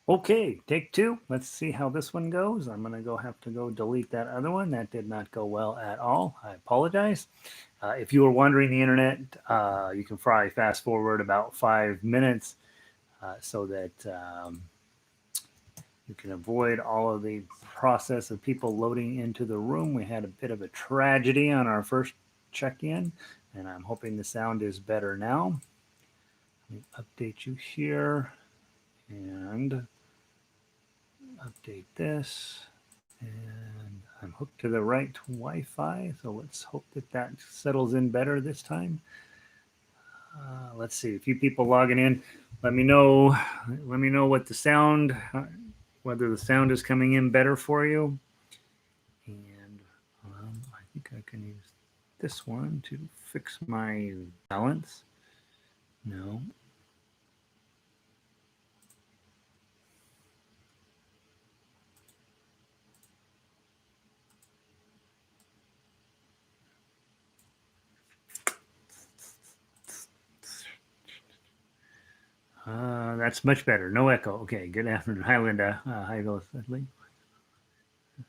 Okay, take two. Let's see how this one goes. I'm going to have to go delete that other one. That did not go well at all. I apologize. If you were wondering the internet, you can probably fast forward about 5 minutes so that you can avoid all of the process of people loading into the room. We had a bit of a tragedy on our first check-in, and I'm hoping the sound is better now. Let me update you here and update this. And I'm hooked to the right Wi-Fi, so let's hope that that settles in better this time. Let's see, a few people logging in. Let me know. Let me know what the sound, whether the sound is coming in better for you. And I think I can use this one to fix my balance. No. That's much better. No echo. Okay, good afternoon. Hi, Linda. Hi, Leslie.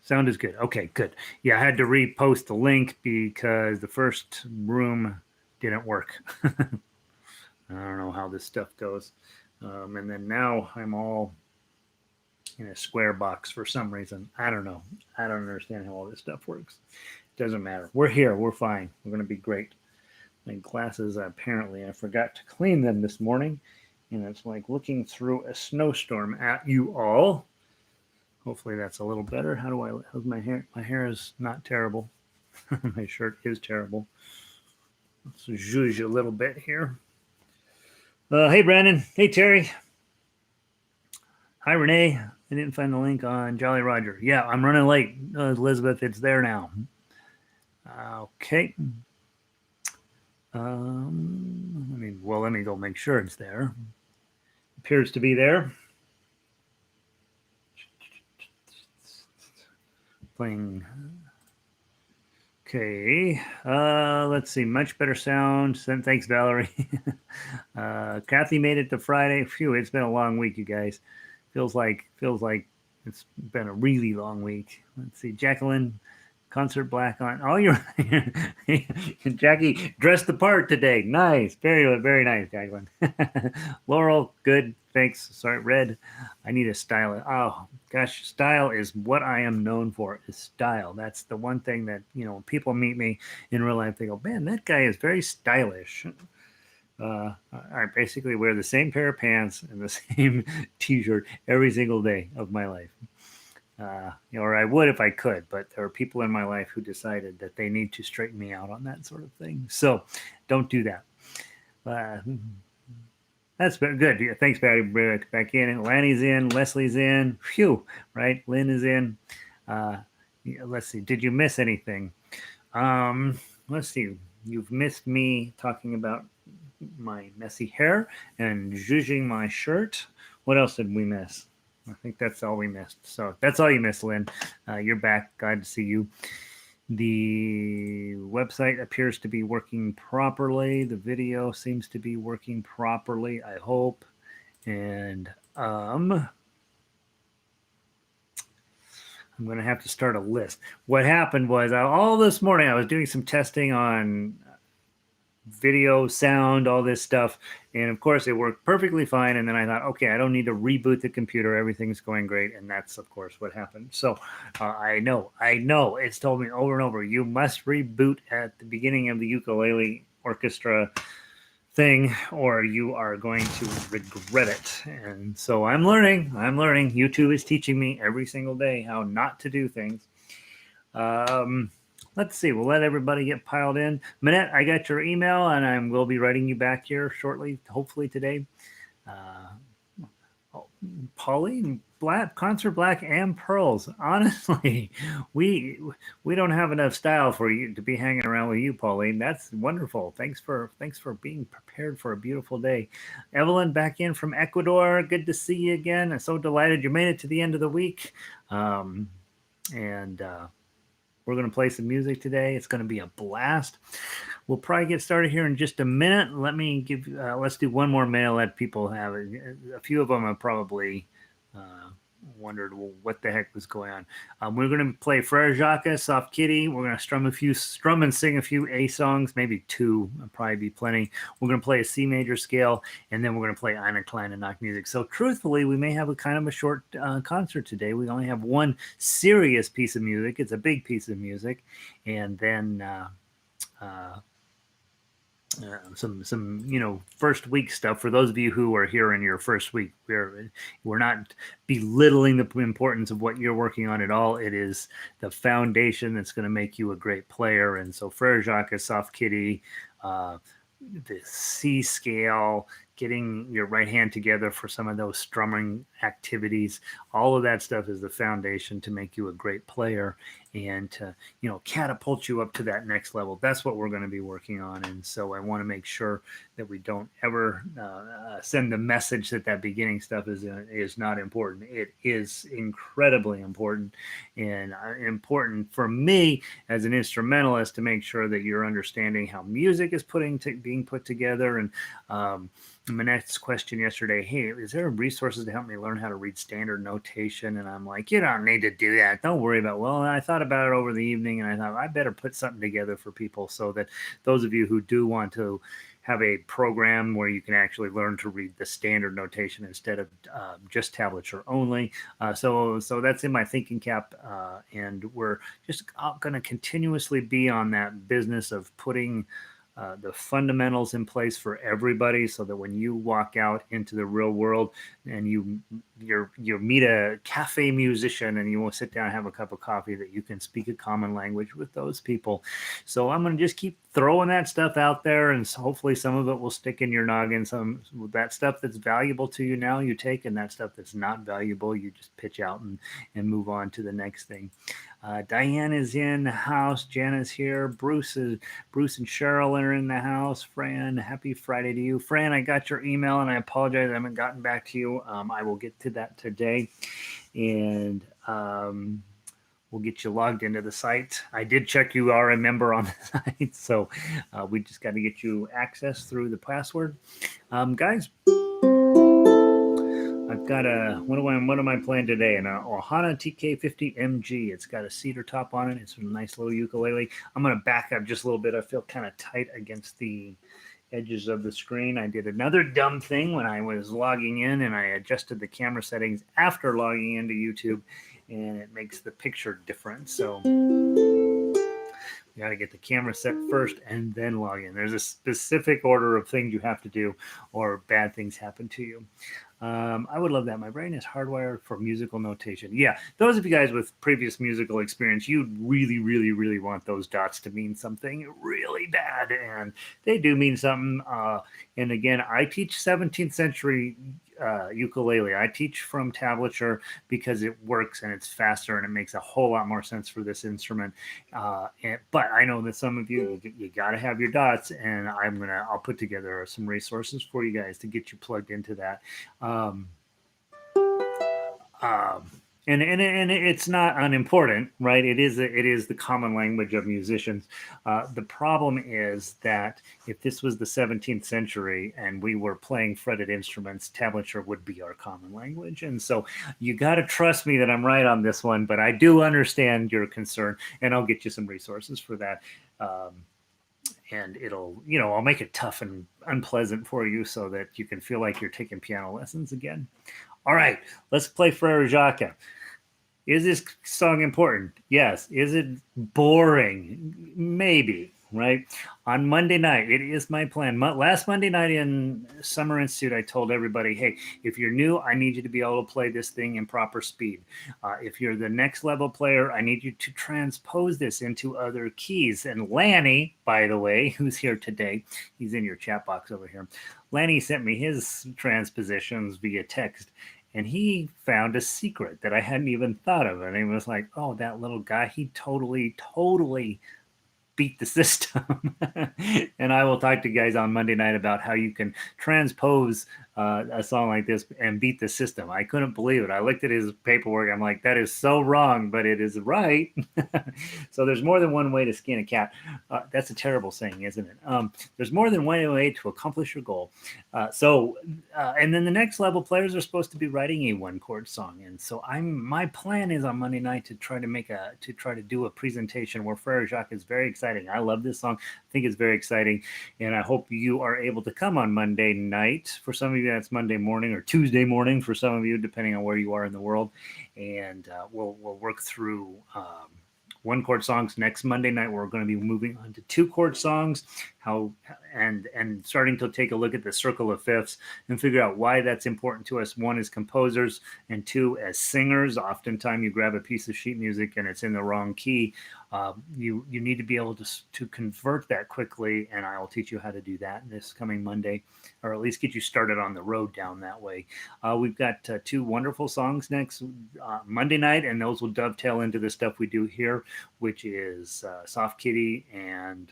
Sound is good. Okay, good. Yeah, I had to repost the link because the first room didn't work. I don't know how this stuff goes. And then now I'm all in a square box for some reason. I don't know. I don't understand how all this stuff works. Doesn't matter. We're here. We're fine. We're going to be great. My glasses, apparently, I forgot to clean them this morning. And it's like looking through a snowstorm at you all. Hopefully that's a little better. How's my hair? My hair is not terrible. My shirt is terrible. Let's zhuzh a little bit here. Hey, Brandon. Hey, Terry. Hi, Renee. I didn't find the link on Jolly Roger. Yeah, I'm running late. Elizabeth, it's there now. Okay. Let me go make sure it's there. Appears to be there. Playing. Okay. Let's see. Much better sound. Thanks, Valerie. Kathy made it to Friday. Phew, it's been a long week, you guys. Feels like it's been a really long week. Let's see. Jacqueline, concert black on. Oh, you're Jackie dressed the part today. Nice, very nice, Jacqueline. Laurel, good. Thanks. Sorry, Red. I need a style. Oh gosh, style is what I am known for. Is style. That's the one thing that when people meet me in real life, they go, "Man, that guy is very stylish." I basically wear the same pair of pants and the same T-shirt every single day of my life. Or I would if I could, but there are people in my life who decided that they need to straighten me out on that sort of thing. So don't do that. Uh, that's good. Yeah, thanks, Patty. Back in. Lanny's in. Leslie's in. Phew. Right. Lynn is in. Let's see. Did you miss anything? Let's see. You've missed me talking about my messy hair and zhuzhing my shirt. What else did we miss? I think that's all we missed. So that's all you missed, Lynn. You're back. Glad to see you. The website appears to be working properly. The video seems to be working properly, I hope. And I'm going to have to start a list. What happened was all this morning I was doing some testing on video, sound, all this stuff. And of course, it worked perfectly fine. And then I thought, okay, I don't need to reboot the computer. Everything's going great. And that's, of course, what happened. So I know. It's told me over and over, you must reboot at the beginning of the ukulele orchestra thing, or you are going to regret it. And so I'm learning. YouTube is teaching me every single day how not to do things. Let's see. We'll let everybody get piled in. Minette, I got your email, and I will be writing you back here shortly, hopefully today. Pauline, Black concert, Black and Pearls. Honestly, we don't have enough style for you to be hanging around with you, Pauline. That's wonderful. Thanks for being prepared for a beautiful day. Evelyn, back in from Ecuador. Good to see you again. I'm so delighted you made it to the end of the week. And we're going to play some music today. It's going to be a blast. We'll probably get started here in just a minute. Let's do one more mail. Let people have it. A few of them are probably Uh, Wondered what the heck was going on. We're going to play Frere Jacques, Soft Kitty. We're going to strum and sing a few A songs, maybe two, will probably be plenty. We're going to play a C major scale, and then we're going to play Eine kleine Nachtmusik. So, truthfully, we may have a kind of a short concert today. We only have one serious piece of music. It's a big piece of music, and then uh, some first week stuff for those of you who are here in your first week. We're not belittling the importance of what you're working on at all. It is the foundation that's going to make you a great player. And so Frere Jacques, Soft Kitty, uh, the C scale, getting your right hand together for some of those strumming activities, all of that stuff is the foundation to make you a great player and to catapult you up to that next level. That's what we're going to be working on. And so I want to make sure that we don't ever send the message that beginning stuff is not important. It is incredibly important, and important for me as an instrumentalist to make sure that you're understanding how music is being put together. And my next question yesterday, hey, is there resources to help me learn how to read standard notation? And I'm like, you don't need to do that. Don't worry about it. Well, I thought about it over the evening, and I thought I better put something together for people so that those of you who do want to have a program where you can actually learn to read the standard notation instead of just tablature only. So that's in my thinking cap, and we're just going to continuously be on that business of putting the fundamentals in place for everybody, so that when you walk out into the real world and you meet a cafe musician and you will sit down and have a cup of coffee, that you can speak a common language with those people. So I'm going to just keep throwing that stuff out there, and hopefully some of it will stick in your noggin. Some that stuff that's valuable to you now you take, and that stuff that's not valuable you just pitch out and move on to the next thing. Diane is in the house. Jana's here. Bruce and Cheryl are in the house. Fran, happy Friday to you. Fran, I got your email, and I apologize I haven't gotten back to you. I will get to that today, and we'll get you logged into the site. I did check you are a member on the site, so we just got to get you access through the password. Guys, I've got what am I playing today? An Ohana TK50MG. It's got a cedar top on it. It's a nice little ukulele. I'm going to back up just a little bit. I feel kind of tight against the edges of the screen. I did another dumb thing when I was logging in, and I adjusted the camera settings after logging into YouTube, and it makes the picture different. So you got to get the camera set first and then log in. There's a specific order of things you have to do, or bad things happen to you. I would love that. My brain is hardwired for musical notation. Yeah, those of you guys with previous musical experience, you really, really, really want those dots to mean something really bad, and they do mean something. And again, I teach 17th century ukulele. I teach from tablature because it works and it's faster and it makes a whole lot more sense for this instrument. But I know that some of you got to have your dots, and I'll put together some resources for you guys to get you plugged into that. Um, and it's not unimportant, right? It is the common language of musicians. The problem is that if this was the 17th century and we were playing fretted instruments, tablature would be our common language. And so you got to trust me that I'm right on this one, but I do understand your concern, and I'll get you some resources for that. And I'll make it tough and unpleasant for you so that you can feel like you're taking piano lessons again. All right, let's play Frere Jacques. Is this song important? Yes. Is it boring? Maybe, right? On Monday night, it is my plan. Last Monday night in Summer Institute, I told everybody, hey, if you're new, I need you to be able to play this thing in proper speed. If you're the next level player, I need you to transpose this into other keys. And Lanny, by the way, who's here today, he's in your chat box over here. Lanny sent me his transpositions via text. And he found a secret that I hadn't even thought of. And he was like, oh, that little guy, he totally beat the system. And I will talk to you guys on Monday night about how you can transpose a song like this and beat the system. I couldn't believe it. I looked at his paperwork. I'm like, that is so wrong, but it is right. So there's more than one way to skin a cat. That's a terrible saying, isn't it? There's more than one way to accomplish your goal. And then the next level players are supposed to be writing a one chord song. And so my plan is on Monday night to try to do a presentation where Frere Jacques is very exciting. I love this song. I think it's very exciting. And I hope you are able to come on Monday night. For some of you, that's Monday morning, or Tuesday morning for some of you, depending on where you are in the world. And we'll work through one chord songs next Monday night. We're going to be moving on to two chord songs, and starting to take a look at the circle of fifths and figure out why that's important to us. One, as composers, and two, as singers. Oftentimes you grab a piece of sheet music and it's in the wrong key. You need to be able to convert that quickly, and I will teach you how to do that this coming Monday, or at least get you started on the road down that way. We've got two wonderful songs next Monday night, and those will dovetail into the stuff we do here, which is Soft Kitty and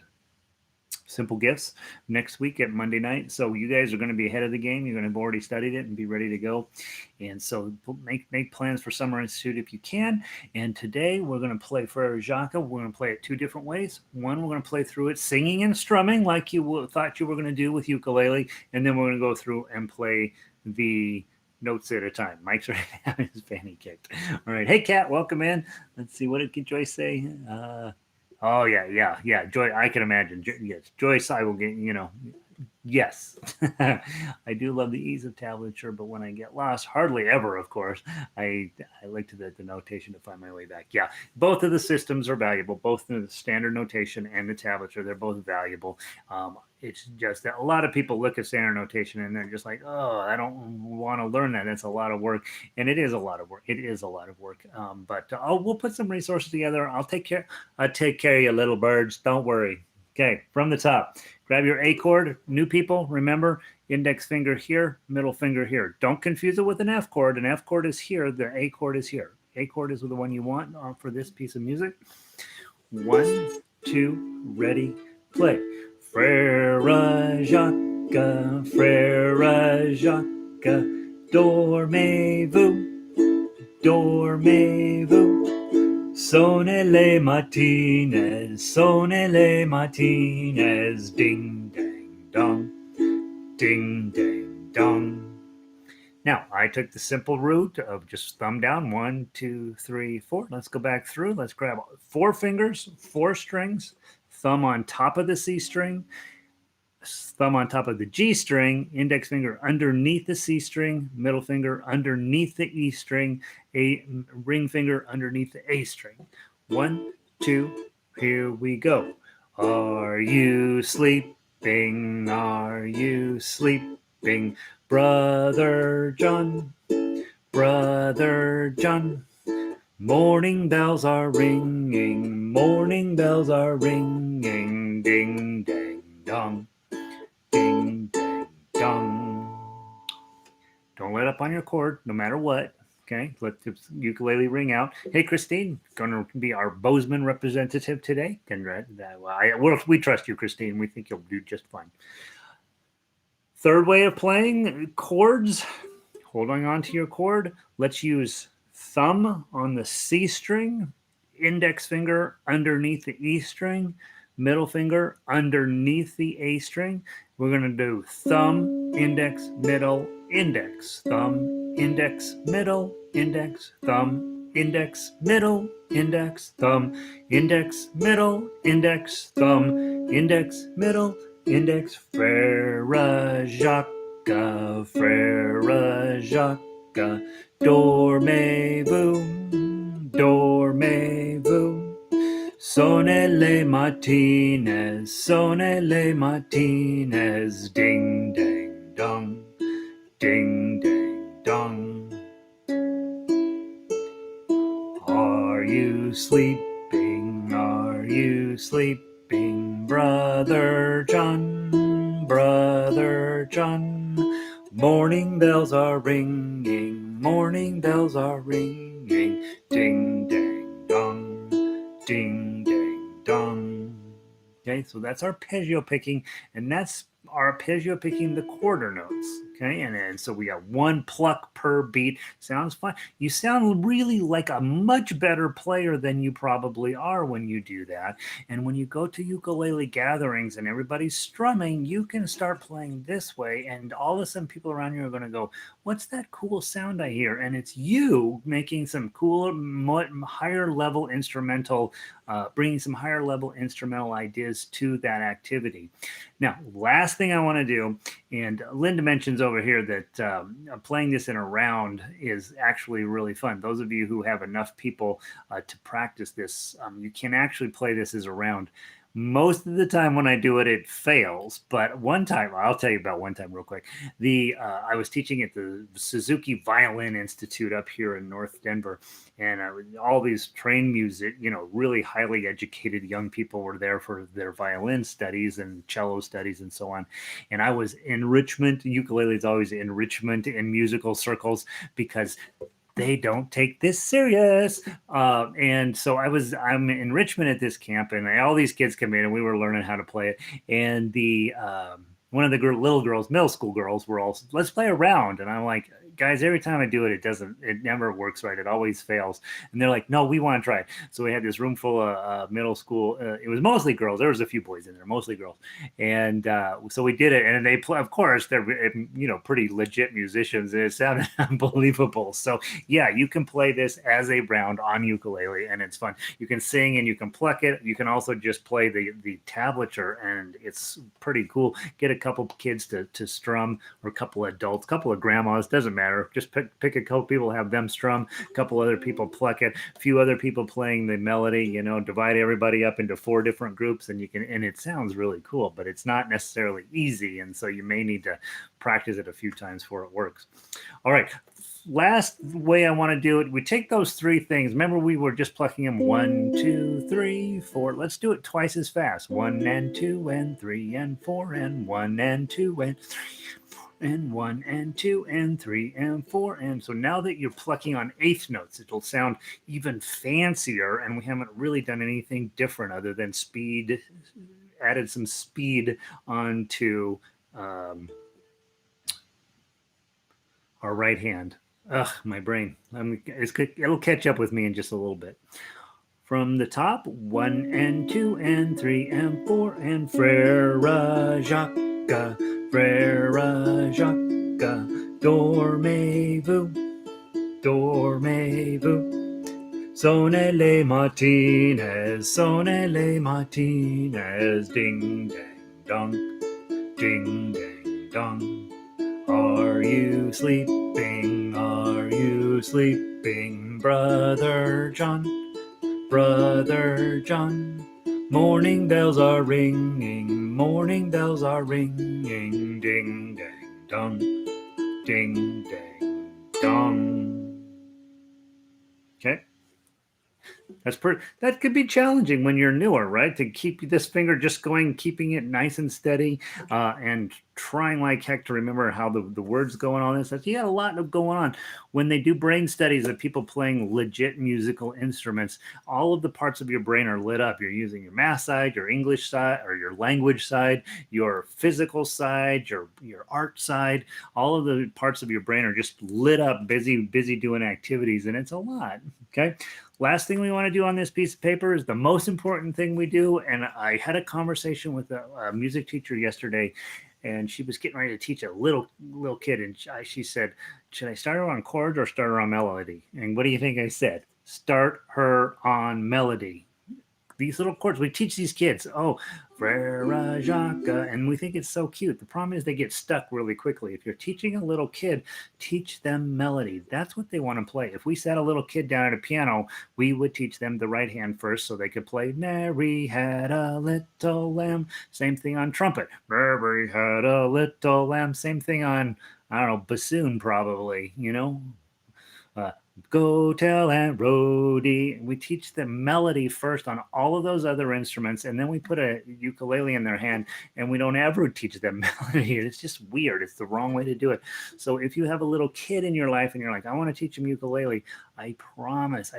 Simple Gifts next week at Monday night. So you guys are going to be ahead of the game. You're going to have already studied it and be ready to go. And so make plans for Summer Institute if you can. And today we're going to play Frere Jacques. We're going to play it two different ways. One, we're going to play through it singing and strumming like you thought you were going to do with ukulele. And then we're going to go through and play the notes at a time. Mike's right now. His Fanny kicked. All right. Hey, Kat, welcome in. Let's see. What did Joyce say? Oh, yeah. Joy, I can imagine. Yes, Joyce, I will get, yes. I do love the ease of tablature, but when I get lost, hardly ever, of course, I like to the notation to find my way back. Yeah, both of the systems are valuable, both the standard notation and the tablature. They're both valuable. It's just that a lot of people look at standard notation and they're just like, oh, I don't want to learn that. That's a lot of work. And it is a lot of work. But we'll put some resources together. I'll take care of you, little birds. Don't worry. Okay, from the top, grab your A chord. New people, remember, index finger here, middle finger here. Don't confuse it with an F chord. An F chord is here. The A chord is here. A chord is the one you want for this piece of music. 1, 2, ready, play. Frere Jacques, dormez-vous, sonnez les matines, ding, dang, dong, ding, dang, dong. Now, I took the simple route of just thumb down, 1, 2, 3, 4. Let's go back through. Let's grab 4 fingers, 4 strings, thumb on top of the C string, thumb on top of the G string, index finger underneath the C string, middle finger underneath the E string, a ring finger underneath the A string. 1, 2, here we go. Are you sleeping? Are you sleeping? Brother John, Brother John. Morning bells are ringing, morning bells are ringing, ding, dang, dong, ding, dang, dong. Don't let up on your chord, no matter what. Okay, let the ukulele ring out. Hey, Christine, going to be our Bozeman representative today. We trust you, Christine. We think you'll do just fine. Third way of playing chords, holding on to your chord. Let's use thumb on the C string, index finger underneath the E string, middle finger underneath the A string. We're going to do thumb, index, middle, index, thumb, index, middle, index, thumb, index, middle, index, thumb, index, middle, index, thumb, index, middle, index. Frere Jacques, Frere Jacques, dormez-vous, dormez-vous. Sonnez les matines, ding, dang, dong, ding, dang, dong. Are you sleeping? Are you sleeping? Brother John, Brother John. Morning bells are ringing, morning bells are ringing, ding, dang, dong, ding, dang, dong. Okay, so that's arpeggio picking, and that's arpeggio picking the quarter notes. Okay, and so we have one pluck per beat. Sounds fun. You sound really like a much better player than you probably are when you do that. And when you go to ukulele gatherings and everybody's strumming, you can start playing this way, and all of a sudden people around you are going to go, "What's that cool sound I hear?" And it's you making some cool, higher level instrumental, bringing some higher level instrumental ideas to that activity. Now, last thing I want to do, and Linda mentions over here that playing this in a round is actually really fun. Those of you who have enough people to practice this, you can actually play this as a round. Most of the time when I do it, it fails. But one time, I'll tell you about one time real quick. I was teaching at the Suzuki Violin Institute up here in North Denver, and all these trained music, really highly educated young people were there for their violin studies and cello studies and so on. And I was enrichment. Ukulele is always enrichment in musical circles because they don't take this serious. And so I'm in Richmond at this camp, and all these kids come in, and we were learning how to play it. And one of the little girls, middle school girls, were all, "Let's play a round." And I'm like, "Guys, every time I do it, it never works right. It always fails." And they're like, "No, we want to try it." So we had this room full of middle school. It was mostly girls. There was a few boys in there, mostly girls. And so we did it, and they play. Of course, they're pretty legit musicians, and it sounded unbelievable. So yeah, you can play this as a round on ukulele, and it's fun. You can sing and you can pluck it. You can also just play the tablature, and it's pretty cool. Get a couple kids to strum, or a couple of adults, a couple of grandmas, doesn't matter. Just pick a couple people, have them strum, a couple other people pluck it, a few other people playing the melody. Divide everybody up into 4 different groups, and it sounds really cool, but it's not necessarily easy, and so you may need to practice it a few times before it works. All right, last way I want to do it, we take those 3 things. Remember, we were just plucking them 1, 2, 3, 4. Let's do it twice as fast. 1 and 2 and 3 and 4 and 1 and 2 and 3 and 1 and 2 and 3 and 4. And so now that you're plucking on eighth notes, it'll sound even fancier, and we haven't really done anything different other than added some speed onto our right hand. Ugh, my brain. It'll catch up with me in just a little bit. From the top, 1 and 2 and 3 and 4 and Frère Jacques, Frère Jacques, dormez-vous, dormez-vous. Sonnez les matines, sonnez les matines, ding dang dong, ding dang dong. Are you sleeping? Are you sleeping, Brother John? Brother John? Morning bells are ringing, morning bells are ringing, ding dang dong, ding dang dong. Okay. That could be challenging when you're newer, right? To keep this finger just going, keeping it nice and steady, and trying like heck to remember how the words going on this. You got a lot of going on. When they do brain studies of people playing legit musical instruments, all of the parts of your brain are lit up. You're using your math side, your English side, or your language side, your physical side, your art side. All of the parts of your brain are just lit up, busy doing activities, and it's a lot. Okay. Last thing we want to do on this piece of paper is the most important thing we do. And I had a conversation with a music teacher yesterday, and she was getting ready to teach a little kid, and she said, "Should I start her on chords or start her on melody?" And what do you think I said? Start her on melody. These little chords, we teach these kids, "Oh, Frère Jacques," and we think it's so cute. The problem is they get stuck really quickly. If you're teaching a little kid, teach them melody. That's what they want to play. If we sat a little kid down at a piano, we would teach them the right hand first so they could play "Mary had a little lamb." Same thing on trumpet. "Mary had a little lamb." Same thing on, I don't know, bassoon probably, Go tell Aunt Rhody. We teach them melody first on all of those other instruments, and then we put a ukulele in their hand, and we don't ever teach them melody. It's just weird. It's the wrong way to do it. So if you have a little kid in your life and you're like, I want to teach them ukulele, I promise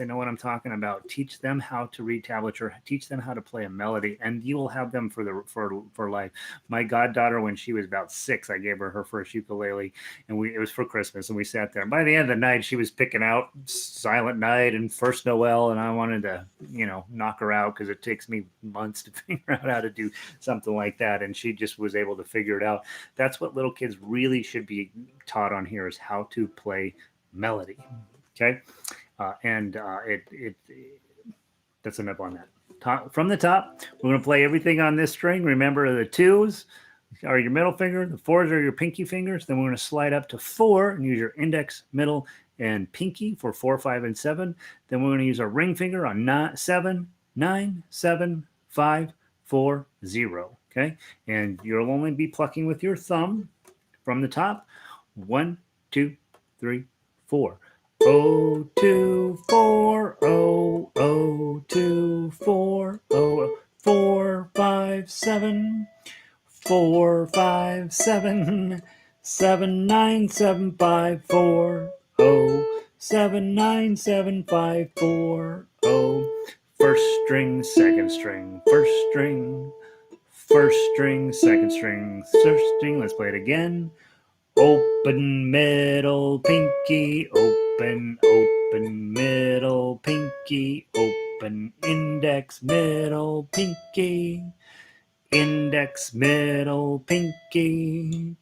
I know what I'm talking about. Teach them how to read tablature, teach them how to play a melody, and you will have them for life. My goddaughter, when she was about 6, I gave her first ukulele, and it was for Christmas, and we sat there. And by the end of the night, she was picking out Silent Night and First Noel, and I wanted to, knock her out because it takes me months to figure out how to do something like that, and she just was able to figure it out. That's what little kids really should be taught on here, is how to play melody. Okay, and that's enough on that. From the top, we're going to play everything on this string. Remember, the 2s are your middle finger, the 4s are your pinky fingers. Then we're going to slide up to 4 and use your index, middle, and pinky for 4, 5, and 7. Then we're going to use our ring finger on 7, 9, 7, 5, 4, 0. Okay, and you'll only be plucking with your thumb from the top. 1, 2, 3, 4. 0, 2, 4, 0, 0, 2, 4, 0, 4, 5, 7, 4, 5, 7, 7, 9, 7, 5, 4, 0, 7, 9, 7, 5, 4, 0. First string, second string, first string, first string, second string, first string. Let's play it again. Open, middle, pinky, open, open, middle, pinky, open, index, middle, pinky, index, middle, pinky,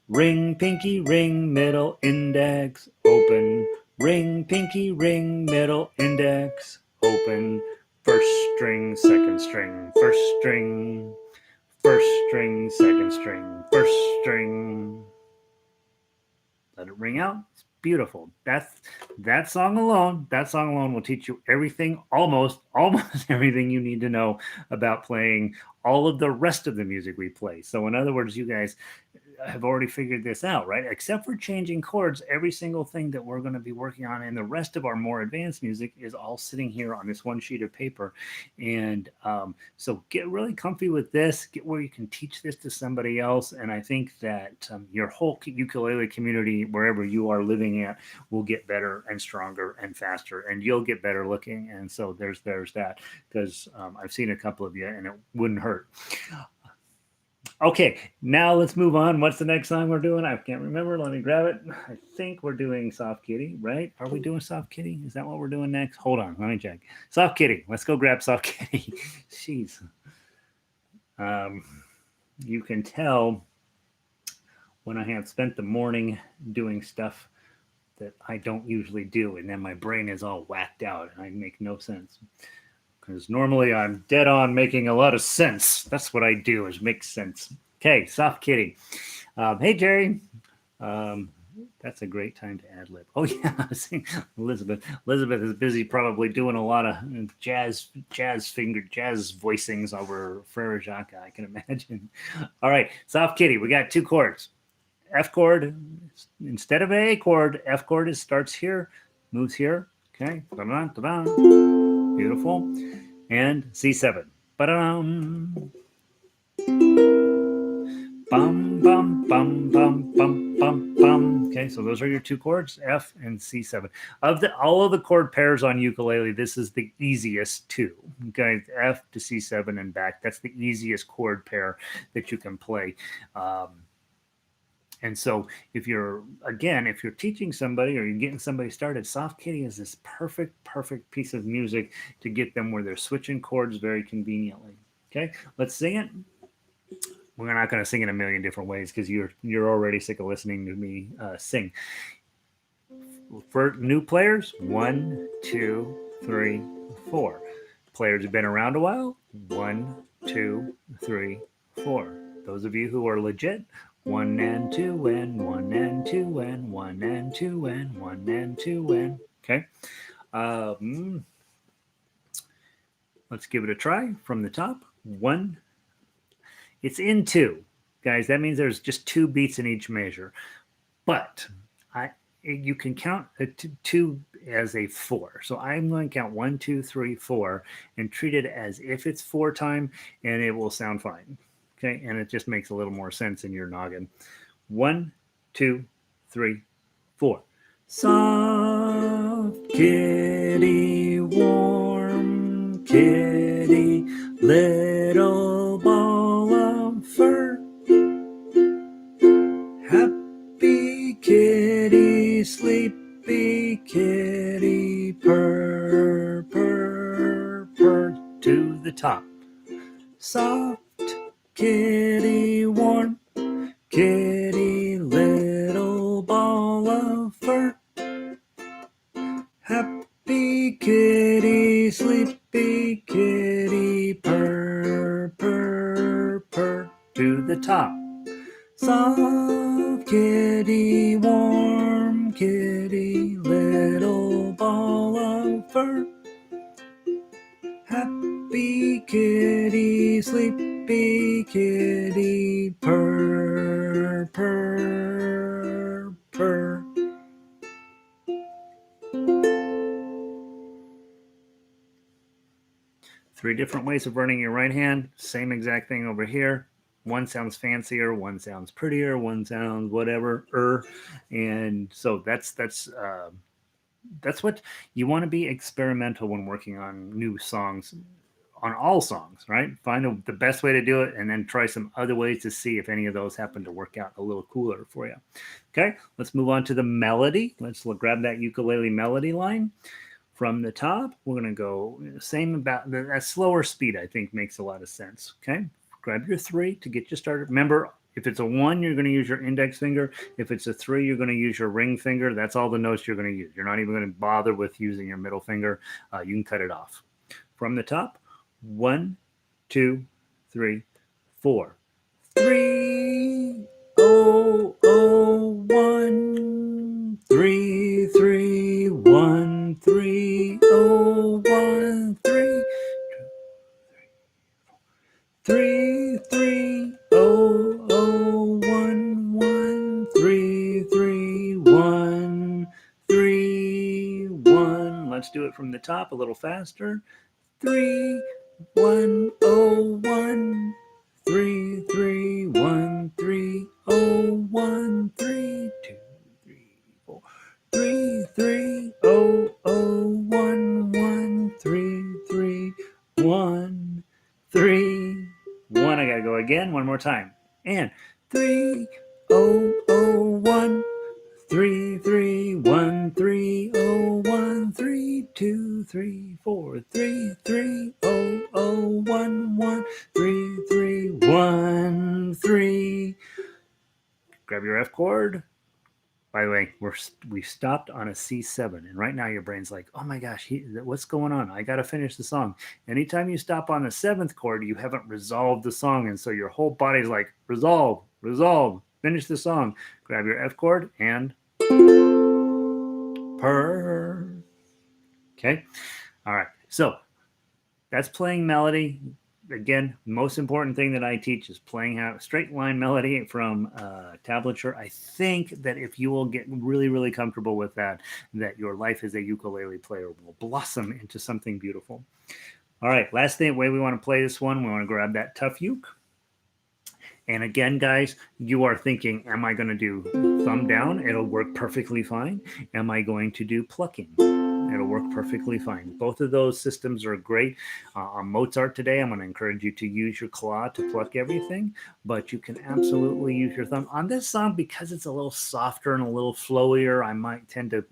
ring, pinky, ring, middle, index, open, ring, pinky, ring, middle, index, open, first string, second string, first string, first string, second string, first string. Let it ring out. It's beautiful. That song alone. That song alone will teach you everything, almost everything you need to know about playing all of the rest of the music we play. So, in other words, you guys have already figured this out, right? Except for changing chords, every single thing that we're going to be working on in the rest of our more advanced music is all sitting here on this one sheet of paper. And so get really comfy with this, get where you can teach this to somebody else. And I think that your whole ukulele community, wherever you are living at, will get better and stronger and faster, and you'll get better looking. And so there's that, because I've seen a couple of you and it wouldn't hurt. Okay, now let's move on. What's the next song we're doing? I can't remember. Let me grab it. I think we're doing Soft Kitty, right? Are we doing Soft Kitty? Is that what we're doing next? Hold on, let me check. Soft Kitty. Let's go grab Soft Kitty. Jeez. You can tell when I have spent the morning doing stuff that I don't usually do, and then my brain is all whacked out and I make no sense. Because normally I'm dead on making a lot of sense. That's what I do, is make sense. Okay, Soft Kitty. Hey, Jerry. That's a great time to ad lib. Oh yeah, Elizabeth. Elizabeth is busy, probably doing a lot of jazz voicings over Frere Jacques, I can imagine. All right, Soft Kitty. We got 2 chords. F chord instead of A chord. F chord starts here, moves here. Okay, beautiful. And C7. Ba-dum. Bum, bum, bum, bum, bum, bum, bum. Okay, so those are your 2 chords, F and C7. Of all of the chord pairs on ukulele, this is the easiest 2. Okay, F to C7 and back. That's the easiest chord pair that you can play. And so if you're teaching somebody or you're getting somebody started, Soft Kitty is this perfect piece of music to get them where they're switching chords very conveniently. Okay, let's sing it. We're not going to sing it a million different ways because you're already sick of listening to me sing. For new players, 1, 2, 3, 4. Players who've been around a while, 1, 2, 3, 4. Those of you who are legit, 1 and 2 and 1 and 2 and 1 and 2 and 1 and 2 and. Okay. Let's give it a try from the top. 1. It's in 2, guys. That means there's just 2 beats in each measure. But you can count a two as a four. So I'm going to count 1, 2, 3, 4 and treat it as if it's four time, and it will sound fine. Okay, and it just makes a little more sense in your noggin. 1, 2, 3, 4. Soft kitty, warm kitty, little ball of fur. Happy kitty, sleepy kitty, purr, purr, purr to the top. Soft kitty, warm kitty, little ball of fur. Happy kitty, sleepy kitty, purr, purr, purr to the top. Soft kitty, warm kitty, little ball of fur. Happy kitty, sleepy kitty, purr, purr, purr. Three different ways of running your right hand. Same exact thing over here. One sounds fancier, one sounds prettier, one sounds whatever. And so that's what you want to be experimental when working on new songs, on all songs, right? Find the best way to do it, and then try some other ways to see if any of those happen to work out a little cooler for you. Okay, let's move on to the melody. Let's grab that ukulele melody line. From the top, we're going to go same about that slower speed, I think makes a lot of sense. Okay, grab your 3 to get you started. Remember, if it's a 1, you're going to use your index finger. If it's a 3, you're going to use your ring finger. That's all the notes you're going to use. You're not even going to bother with using your middle finger. You can cut it off. From the top, 1, 2, 3, 4. 3, oh, oh, 1, 3, 3, 1, 3, oh, 1, 3, 3, 3, oh, oh, 1, 1, 3, 3, 1, 3, 1. Let's do it from the top a little faster. 3, 1, oh, 1, 3, 3, 1, 3, oh, 1, 3, 2, 3, 4. 3, 3, oh, oh, 1, 1, 3, 3, 1, 3, 1. I gotta go again one more time. And 3, oh, oh, 1, 3, 3, 1, 3, oh, 1, 3, 2, 3, 4, 3, 3, oh, oh, 1, 1, 3, 3, 1, 3. Grab your F chord. By the way, we stopped on a C7, and right now your brain's like, "Oh my gosh, what's going on? I got to finish the song." Anytime you stop on the 7th chord, you haven't resolved the song, and so your whole body's like, "Resolve, resolve, finish the song." Grab your F chord and purr. Okay, all right. So that's playing melody. Again, most important thing that I teach is playing a straight line melody from tablature. I think that if you will get really, really comfortable with that, that your life as a ukulele player will blossom into something beautiful. All right, last thing, way we want to play this one, we want to grab that tough uke. And again, guys, you are thinking, am I going to do thumb down? It'll work perfectly fine. Am I going to do plucking? It'll work perfectly fine. Both of those systems are great. On Mozart today, I'm going to encourage you to use your claw to pluck everything, but you can absolutely use your thumb. On this song, because it's a little softer and a little flowier, I might tend to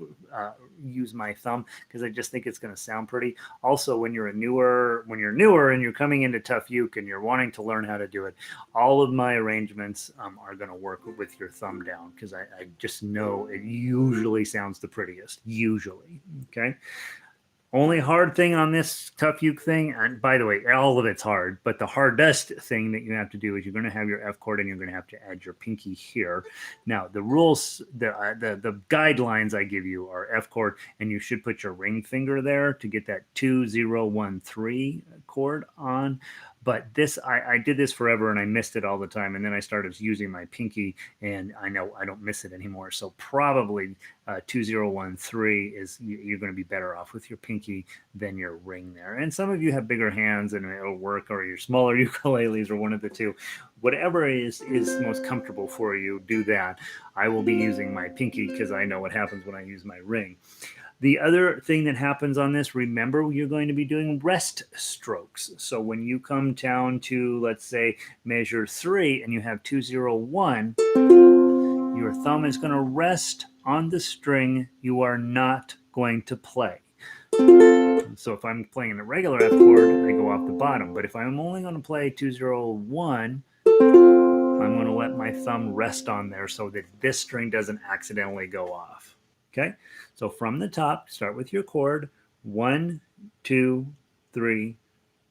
use my thumb because I just think it's going to sound pretty. Also, when you're newer and you're coming into tough uke and you're wanting to learn how to do it, all of my arrangements are going to work with your thumb down because I just know it usually sounds the prettiest. Usually, okay. Only hard thing on this tough uke thing, and by the way, all of it's hard, but the hardest thing that you have to do is you're going to have your F chord and you're going to have to add your pinky here. Now, the rules, the guidelines I give you are F chord, and you should put your ring finger there to get that 2, 0, 1, 3 chord on. but this I did this forever and I missed it all the time, and then I started using my pinky, and I know I don't miss it anymore. So probably 2013 is you're going to be better off with your pinky than your ring there. And some of you have bigger hands and it'll work, or your smaller ukuleles, or one of the two. Whatever is most comfortable for you, do that. I will be using my pinky because I know what happens when I use my ring. The other thing that happens on this, remember, you're going to be doing rest strokes. So when you come down to, let's say, measure 3 and you have 201, your thumb is going to rest on the string you are not going to play. So if I'm playing a regular F chord, I go off the bottom. But if I'm only going to play 201, I'm going to let my thumb rest on there so that this string doesn't accidentally go off. Okay, so from the top, start with your chord. 1, 2, 3,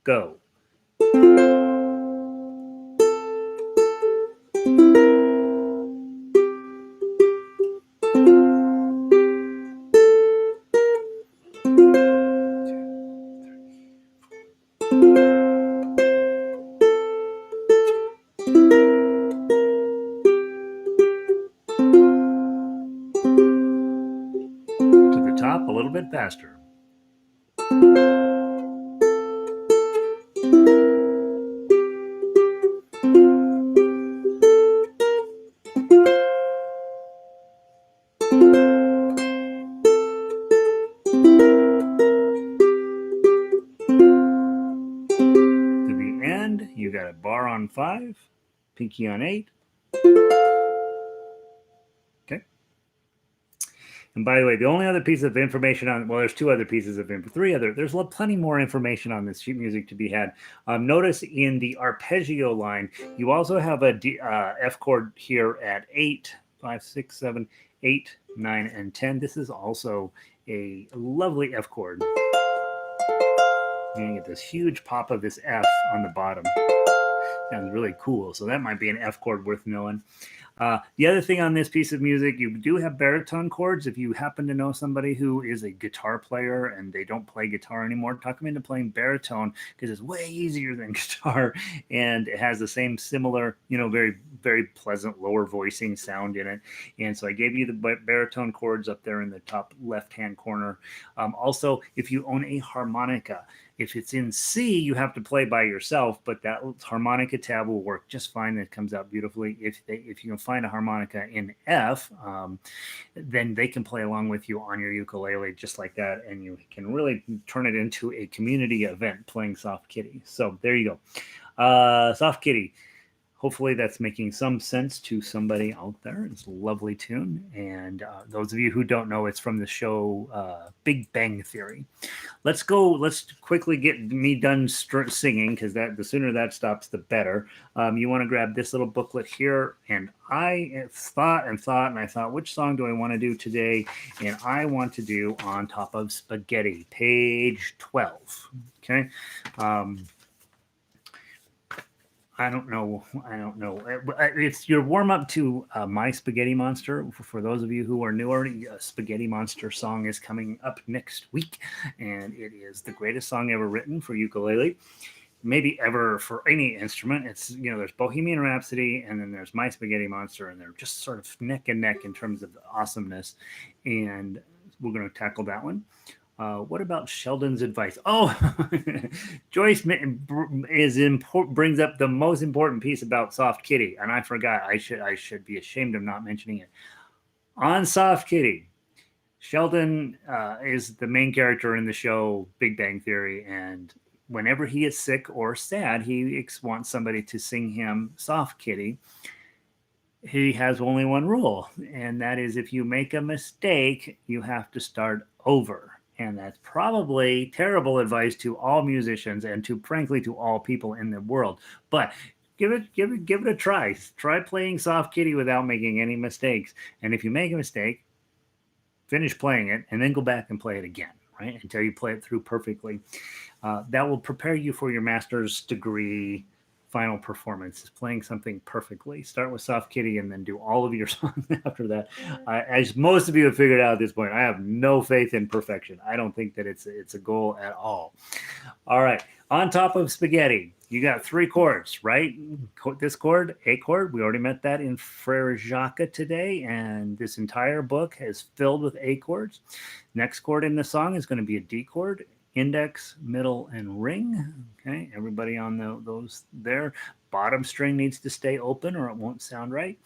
go. To the top, a little bit faster. You got a bar on 5, pinky on 8. Okay. And by the way, the only other piece of information on, well, there's 2 other pieces of info, 3 other, there's plenty more information on this sheet music to be had. Notice in the arpeggio line, you also have a F chord here at 8, 5, 6, 7, 8, 9, and 10. This is also a lovely F chord. You get this huge pop of this F on the bottom. Sounds really cool. So that might be an F chord worth knowing. The other thing on this piece of music, you do have baritone chords. If you happen to know somebody who is a guitar player and they don't play guitar anymore, talk them into playing baritone because it's way easier than guitar, and it has the same similar, very, very pleasant lower voicing sound in it. And so I gave you the baritone chords up there in the top left-hand corner. Also, if you own a harmonica, if it's in C, you have to play by yourself, but that harmonica tab will work just fine. It comes out beautifully. If you can find a harmonica in F, then they can play along with you on your ukulele just like that, and you can really turn it into a community event playing Soft Kitty. So there you go. Soft Kitty. Hopefully that's making some sense to somebody out there. It's a lovely tune. And those of you who don't know, it's from the show Big Bang Theory. Let's quickly get me done singing, because the sooner that stops, the better. You want to grab this little booklet here. And I thought, and I thought, which song do I want to do today? And I want to do On Top of Spaghetti, page 12. Okay. I don't know. It's your warm up to My Spaghetti Monster. For those of you who are newer, Spaghetti Monster song is coming up next week, and it is the greatest song ever written for ukulele, maybe ever for any instrument. It's there's Bohemian Rhapsody, and then there's My Spaghetti Monster, and they're just sort of neck and neck in terms of awesomeness. And we're going to tackle that one. What about Sheldon's advice? Oh, Joyce brings up the most important piece about Soft Kitty, and I forgot. I should be ashamed of not mentioning it. On Soft Kitty, Sheldon is the main character in the show Big Bang Theory, and whenever he is sick or sad, he wants somebody to sing him Soft Kitty. He has only one rule, and that is if you make a mistake, you have to start over. And that's probably terrible advice to all musicians and frankly to all people in the world. But give it a try. Try playing Soft Kitty without making any mistakes. And if you make a mistake, finish playing it and then go back and play it again, right? Until you play it through perfectly. That will prepare you for your master's degree final performance, is playing something perfectly. Start with Soft Kitty and then do all of your songs after that. As most of you have figured out at this point, I have no faith in perfection. I don't think that it's a goal at all. All right, On Top of Spaghetti. you got three chords, right? This chord, A chord, we already met that in Frere Jacques today, and this entire book is filled with A chords. Next chord in the song is going to be a D chord, index, middle, and ring. Okay, everybody on those there. Bottom string needs to stay open or it won't sound right.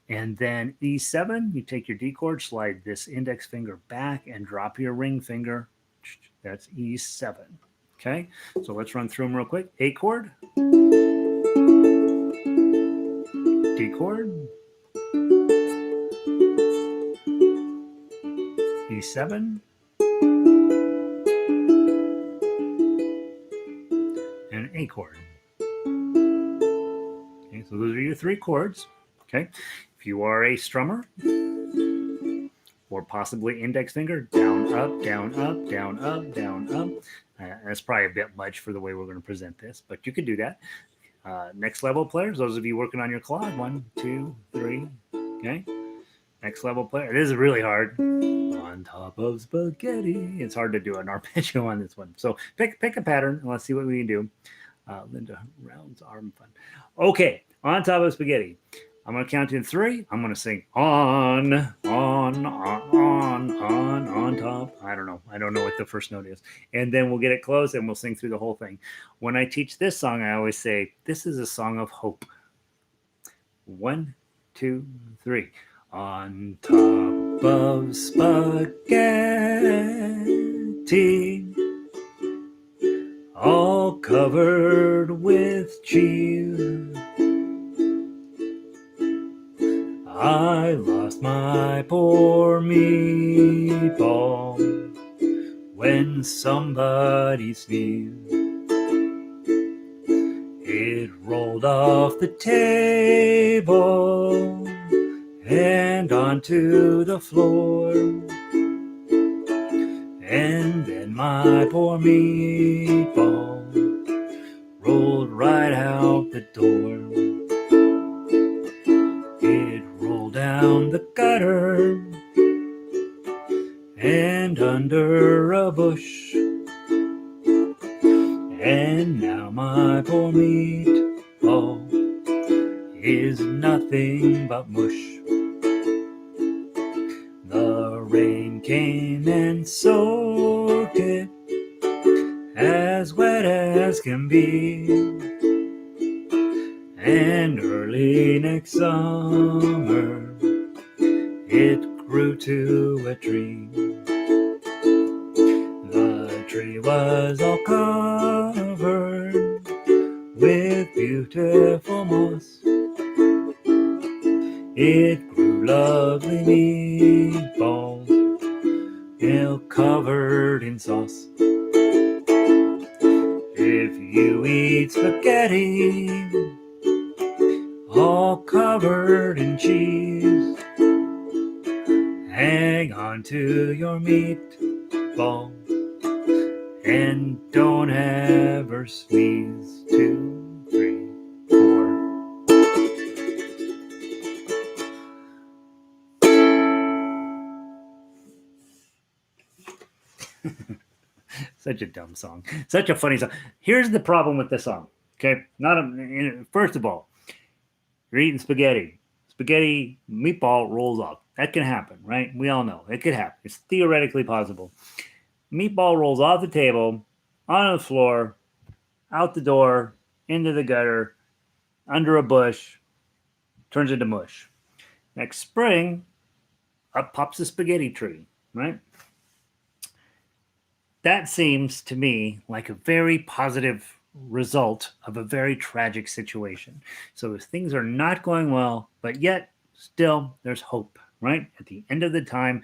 And then E7, you take your D chord, slide this index finger back, and drop your ring finger. That's E7. Okay, so let's run through them real quick. A chord, D chord, E7, and A chord. Okay, so those are your three chords. Okay, if you are a strummer, or possibly index finger, down, up, down, up, down, up, down, up. That's probably a bit much for the way we're going to present this, but you could do that. Next level players, those of you working on your claw, 1, 2, 3. Okay. Next level player. This is really hard. On top of spaghetti. It's hard to do an arpeggio on this one. So pick a pattern and let's see what we can do. Linda rounds arm fun. Okay, on top of spaghetti. I'm going to count in 3. I'm going to sing on top. I don't know. I don't know what the first note is. And then we'll get it close and we'll sing through the whole thing. When I teach this song, I always say, this is a song of hope. 1, 2, 3. On top of spaghetti, all covered with cheese, I lost my poor meatball when somebody sneezed. It rolled off the table and onto the floor, and then my poor meatball rolled right out the door. It rolled down the gutter and under a bush, and now my poor meatball is nothing but mush. The rain came and soaked it as wet as can be, and early next summer it grew to a tree. The tree was all covered with beautiful moss. It grew lovely meatballs, milk covered in sauce. If you eat spaghetti, all covered in cheese, hang on to your meatball and don't ever sneeze. 2, 3, 4. Such a dumb song. Such a funny song. Here's the problem with this song. Okay, first of all, you're eating spaghetti. Spaghetti meatball rolls off. That can happen, right? We all know it could happen. It's theoretically possible. Meatball rolls off the table, onto the floor, out the door, into the gutter, under a bush, turns into mush. Next spring, up pops a spaghetti tree, right? That seems to me like a very positive result of a very tragic situation. So if things are not going well, but yet still there's hope, right? At the end of the time,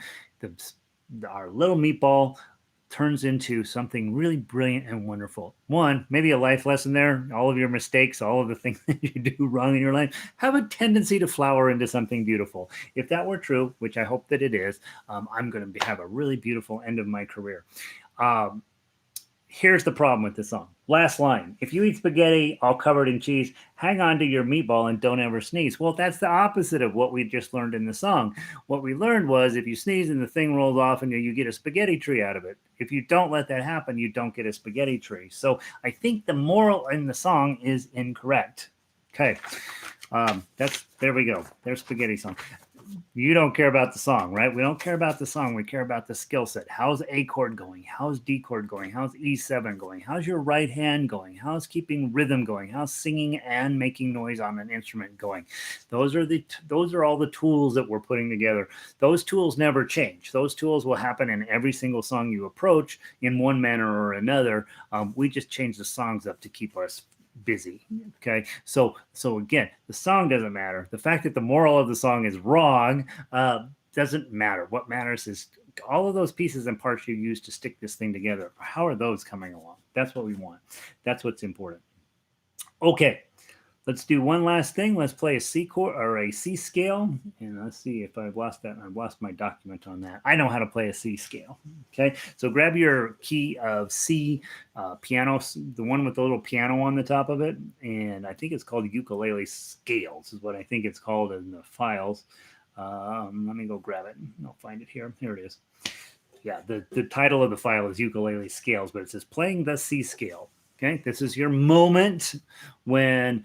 our little meatball turns into something really brilliant and wonderful. One, maybe a life lesson there. All of your mistakes, all of the things that you do wrong in your life have a tendency to flower into something beautiful. If that were true, which I hope that it is, I'm going to have a really beautiful end of my career. Here's the problem with the song. Last line. If you eat spaghetti all covered in cheese, hang on to your meatball and don't ever sneeze. Well, that's the opposite of what we just learned in the song. What we learned was if you sneeze and the thing rolls off and you get a spaghetti tree out of it. If you don't let that happen, you don't get a spaghetti tree. So I think the moral in the song is incorrect. Okay. There we go. There's spaghetti song. You don't care about the song, right? We don't care about the song. We care about the skill set. How's A chord going? How's D chord going? How's E7 going? How's your right hand going? How's keeping rhythm going? How's singing and making noise on an instrument going? Those are all the tools that we're putting together. Those tools never change. Those tools will happen in every single song you approach in one manner or another. We just change the songs up to keep us busy. Okay, so again, the song doesn't matter. The fact that the moral of the song is wrong doesn't matter. What matters is all of those pieces and parts you use to stick this thing together. How are those coming along? That's what we want. That's what's important. Okay, let's do one last thing. Let's play a C chord or a C scale, and let's see if I've lost that. I've lost my document on that. I know how to play a C scale. Okay, so grab your key of C piano, the one with the little piano on the top of it, and I think it's called Ukulele Scales, is what I think it's called in the files. Let me go grab it. I'll find it here. Here it is. Yeah, the title of the file is Ukulele Scales, but it says playing the C scale. Okay, this is your moment when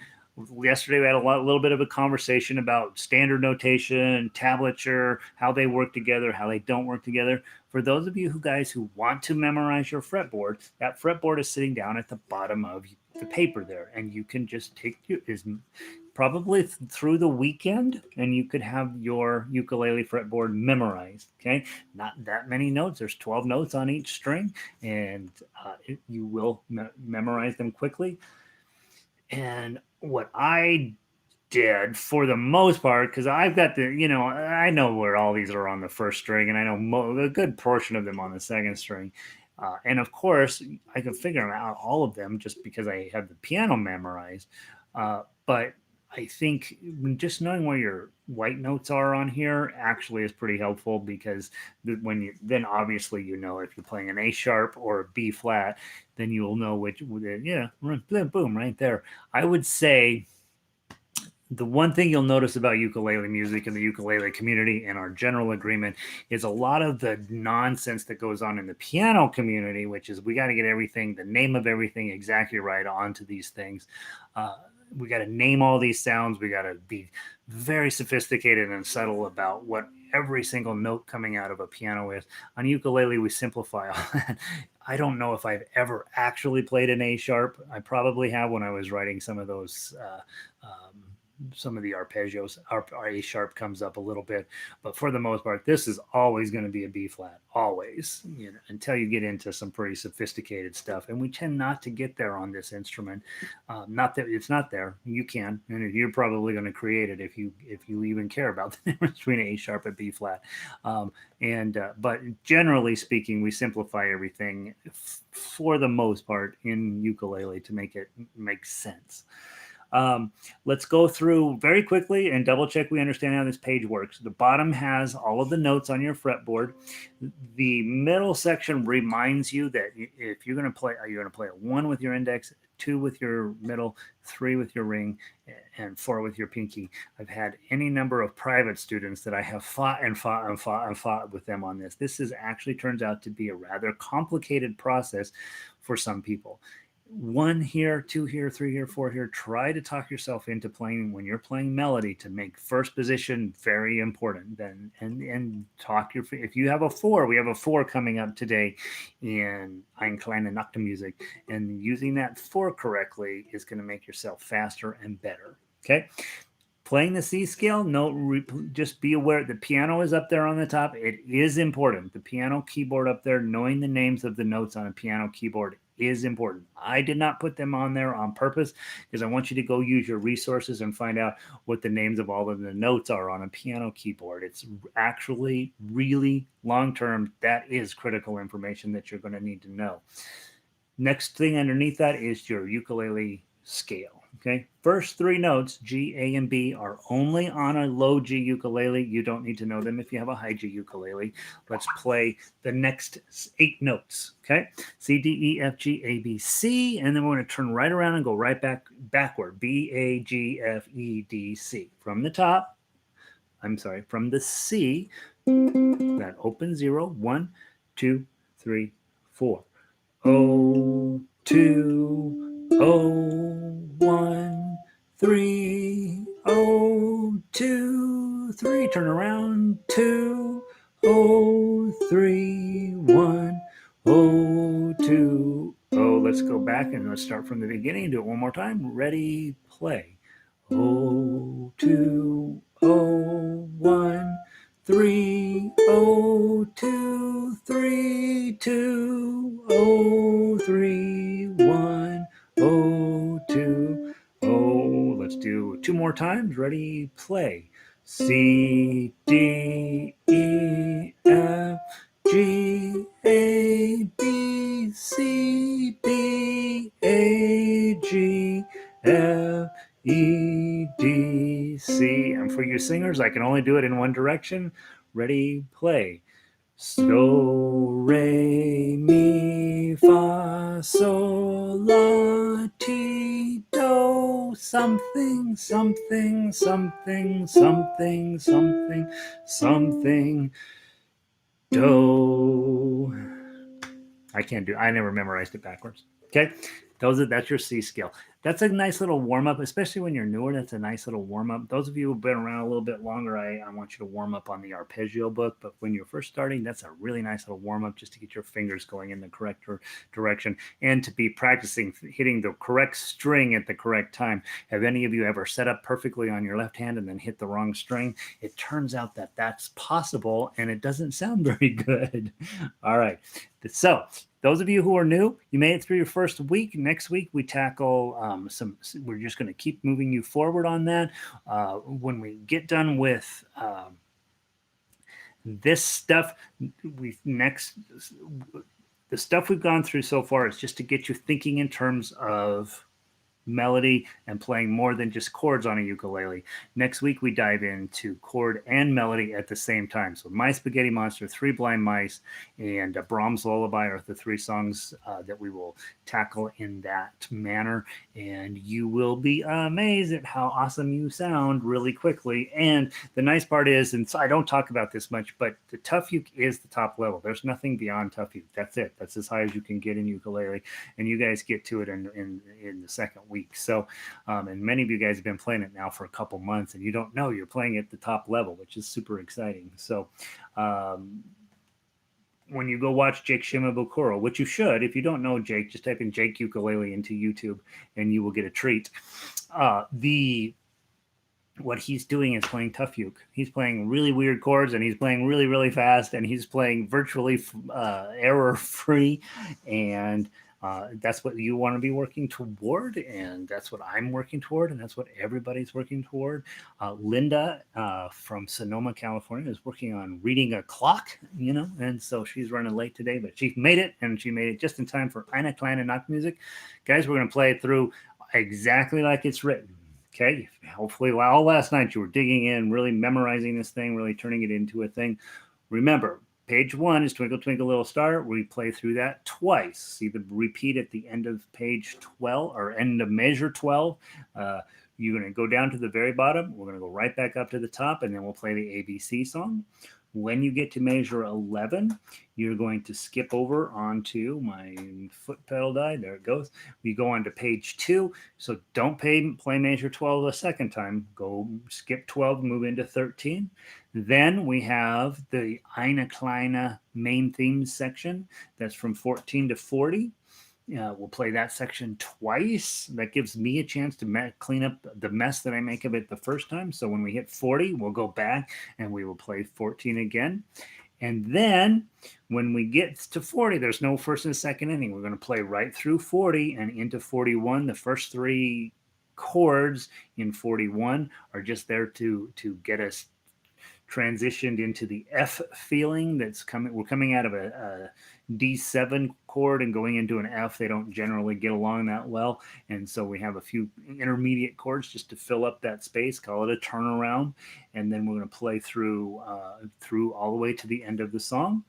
yesterday we had a little bit of a conversation about standard notation, tablature, how they work together, how they don't work together. For those of you guys who want to memorize your fretboard, that fretboard is sitting down at the bottom of the paper there, and you can just take probably through the weekend, and you could have your ukulele fretboard memorized. Okay, not that many notes. There's 12 notes on each string, and you will memorize them quickly. And what I did for the most part, because I've got I know where all these are on the first string, and I know a good portion of them on the second string. And of course, I can figure out all of them just because I have the piano memorized. But I think just knowing where your white notes are on here actually is pretty helpful, because then obviously if you're playing an A sharp or a B flat, then you will know which, boom, right there. I would say the one thing you'll notice about ukulele music and the ukulele community and our general agreement is a lot of the nonsense that goes on in the piano community, which is we got to get everything, the name of everything exactly right onto these things. We got to name all these sounds. We got to be very sophisticated and subtle about what every single note coming out of a piano is. On ukulele, we simplify all that. I don't know if I've ever actually played an A sharp. I probably have when I was writing some of those some of the arpeggios. Our A sharp comes up a little bit, but for the most part, this is always going to be a B flat, always, until you get into some pretty sophisticated stuff. And we tend not to get there on this instrument. Not that it's not there. You can, and you're probably going to create it if you even care about the difference between A sharp and B flat. But generally speaking, we simplify everything for the most part in ukulele to make it make sense. Let's go through very quickly and double check we understand how this page works. The bottom has all of the notes on your fretboard. The middle section reminds you that if you're going to play a 1 with your index, 2 with your middle, 3 with your ring, and 4 with your pinky. I've had any number of private students that I have fought with them on this. This actually turns out to be a rather complicated process for some people. 1 here, 2 here, 3 here, 4 here. Try to talk yourself into playing when you're playing melody to make first position very important. Then and talk if you have a 4, we have a 4 coming up today in Ein kleine Nachtmusik, and using that 4 correctly is going to make yourself faster and better. Okay. Playing the C scale, just be aware the piano is up there on the top. It is important. The piano keyboard up there, knowing the names of the notes on a piano keyboard is important. I did not put them on there on purpose because I want you to go use your resources and find out what the names of all of the notes are on a piano keyboard. It's actually really long-term. That is critical information that you're going to need to know. Next thing underneath that is your ukulele scale. Okay, first three notes, G, A, and B, are only on a low G ukulele. You don't need to know them if you have a high G ukulele. Let's play the next 8 notes. Okay, C, D, E, F, G, A, B, C, and then we're going to turn right around and go right backward. B, A, G, F, E, D, C. From the top, I'm sorry, from the C, that open 0, 1, 2, 3, 4. O, 2, O, 1, 3, O, 2, 3. Turn around, 2, O, 3, 1, O, 2, O. Let's go back and let's start from the beginning. Do it one more time. Ready, play. O, 2, O, 1, 3, O, 2, 3, 2, O, 3, 1, O, 2, O. Let's do 2 more times. Ready, play. C, D, E, F, G, A, B, C, B, A, G, F, E, D, C. And for you singers, I can only do it in one direction. Ready, play. Do, re, mi, fa, sol, la, ti, do. Something, something, something, something, something, something, do. I never memorized it backwards. Okay, that's your C scale. That's a nice little warm up, especially when you're newer. That's a nice little warm up. Those of you who've been around a little bit longer, I want you to warm up on the arpeggio book. But when you're first starting, that's a really nice little warm up just to get your fingers going in the correct direction and to be practicing hitting the correct string at the correct time. Have any of you ever set up perfectly on your left hand and then hit the wrong string? It turns out that that's possible and it doesn't sound very good. All right. So those of you who are new, you made it through your first week. Next week, we tackle we're just going to keep moving you forward on that. When we get done with this stuff, the stuff we've gone through so far is just to get you thinking in terms of melody and playing more than just chords on a ukulele. Next week, we dive into chord and melody at the same time. So My Spaghetti Monster, Three Blind Mice, and Brahms' Lullaby are the 3 songs that we will tackle in that manner. And you will be amazed at how awesome you sound really quickly. And the nice part is, and so I don't talk about this much, but the tough uke is the top level. There's nothing beyond tough uke. That's it. That's as high as you can get in ukulele. And you guys get to it in the second week. So, and many of you guys have been playing it now for a couple months, and you don't know you're playing at the top level, which is super exciting. So, when you go watch Jake Shimabukuro, which you should, if you don't know Jake, just type in Jake Ukulele into YouTube, and you will get a treat. What he's doing is playing tough uke. He's playing really weird chords, and he's playing really, really fast, and he's playing virtually error-free, and that's what you want to be working toward, and that's what I'm working toward, and that's what everybody's working toward. Linda from Sonoma, California, is working on reading a clock, and so she's running late today, but she made it, and she made it just in time for Eine Kleine Nachtmusik. Guys, we're going to play it through exactly like it's written. Okay, hopefully all last night you were digging in, really memorizing this thing, really turning it into a thing. Remember, page 1 is Twinkle Twinkle Little Star. We play through that twice. See the repeat at the end of page 12 or end of measure 12. You're going to go down to the very bottom. We're going to go right back up to the top, and then we'll play the ABC song. When you get to measure 11, you're going to skip over onto my foot pedal died. There it goes. We go on to page 2. So don't play measure 12 a second time. Go skip 12, move into 13. Then we have the Eine Kleine main themes section. That's from 14 to 40. We'll play that section twice. That gives me a chance to clean up the mess that I make of it the first time. So when we hit 40, we'll go back and we will play 14 again. And then when we get to 40, there's no first and second ending. We're going to play right through 40 and into 41. The first 3 chords in 41 are just there to get us transitioned into the F feeling that's coming. We're coming out of a D7 chord and going into an F. They don't generally get along that well, and so we have a few intermediate chords just to fill up that space. Call it a turnaround, and then we're going to play through all the way to the end of the song,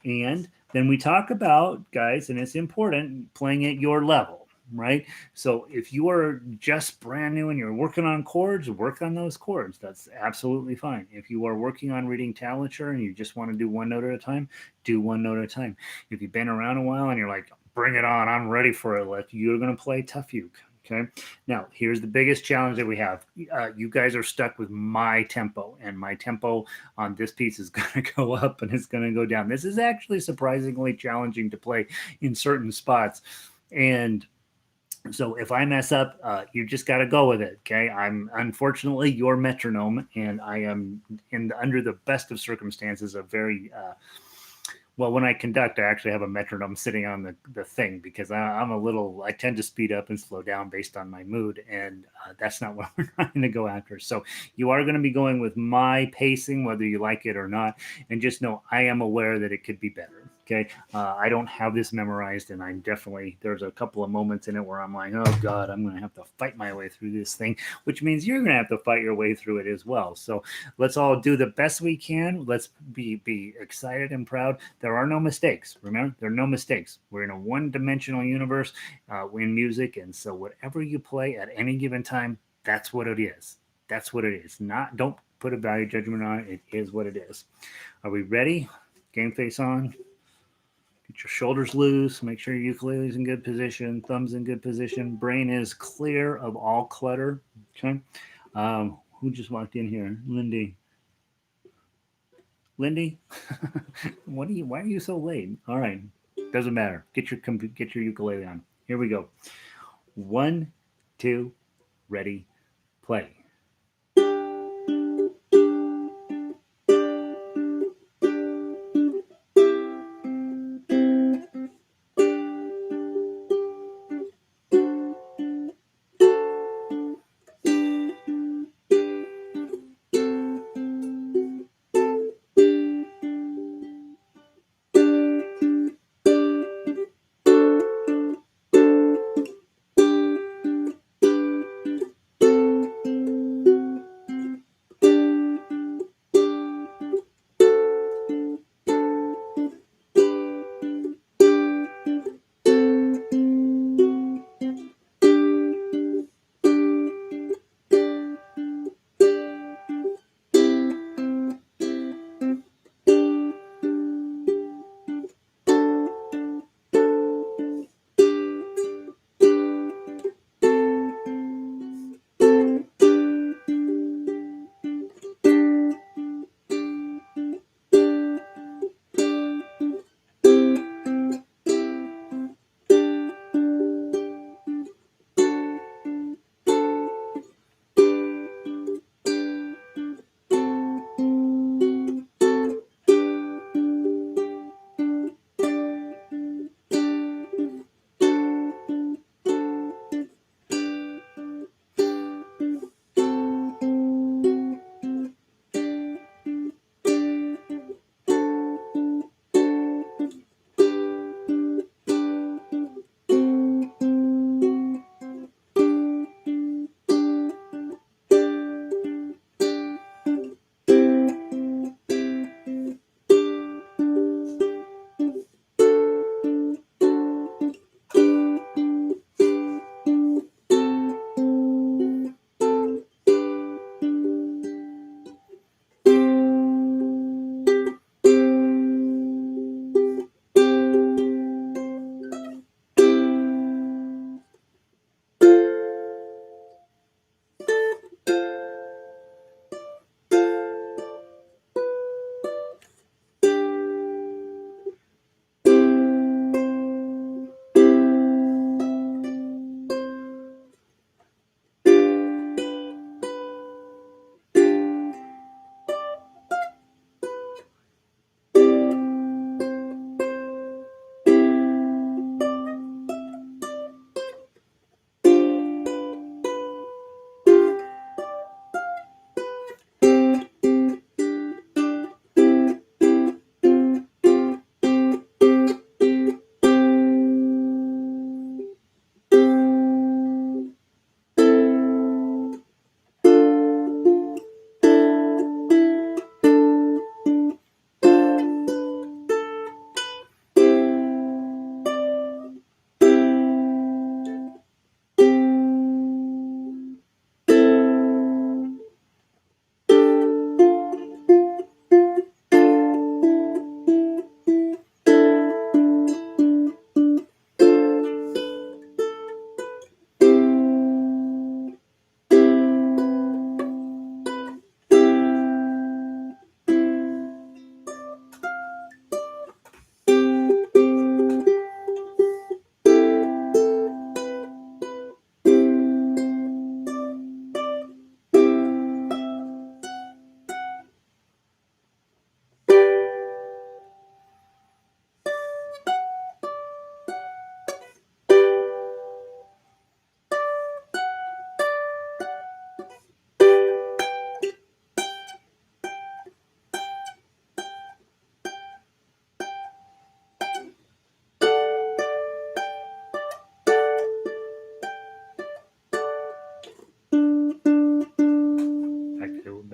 and then we talk about, guys, and it's important, playing at your level, right? So if you are just brand new and you're working on chords, work on those chords. That's absolutely fine. If you are working on reading tablature and you just want to do one note at a time, do one note at a time. If you've been around a while and you're like, bring it on, I'm ready for it, you're going to play tough uke. Okay. Now, here's the biggest challenge that we have. You guys are stuck with my tempo, and my tempo on this piece is going to go up and it's going to go down. This is actually surprisingly challenging to play in certain spots. And so if I mess up, you just got to go with it. Okay. I'm unfortunately your metronome, and I am under the best of circumstances a very, well, when I conduct, I actually have a metronome sitting on the thing because I tend to speed up and slow down based on my mood. And that's not what we're trying to go after. So you are going to be going with my pacing, whether you like it or not. And just know I am aware that it could be better. Okay. I don't have this memorized, and there's a couple of moments in it where I'm like, oh God, I'm going to have to fight my way through this thing, which means you're going to have to fight your way through it as well. So let's all do the best we can. Let's be excited and proud. There are no mistakes. Remember, there are no mistakes. We're in a one-dimensional universe in music, and so whatever you play at any given time, that's what it is. That's what it is. Don't put a value judgment on it. It is what it is. Are we ready? Game face on. Get your shoulders loose. Make sure your ukulele's in good position. Thumbs in good position. Brain is clear of all clutter. Okay. Who just walked in here? Lindy. Lindy, why are you so late? All right, doesn't matter. Get your ukulele on. Here we go. 1, 2, ready, play.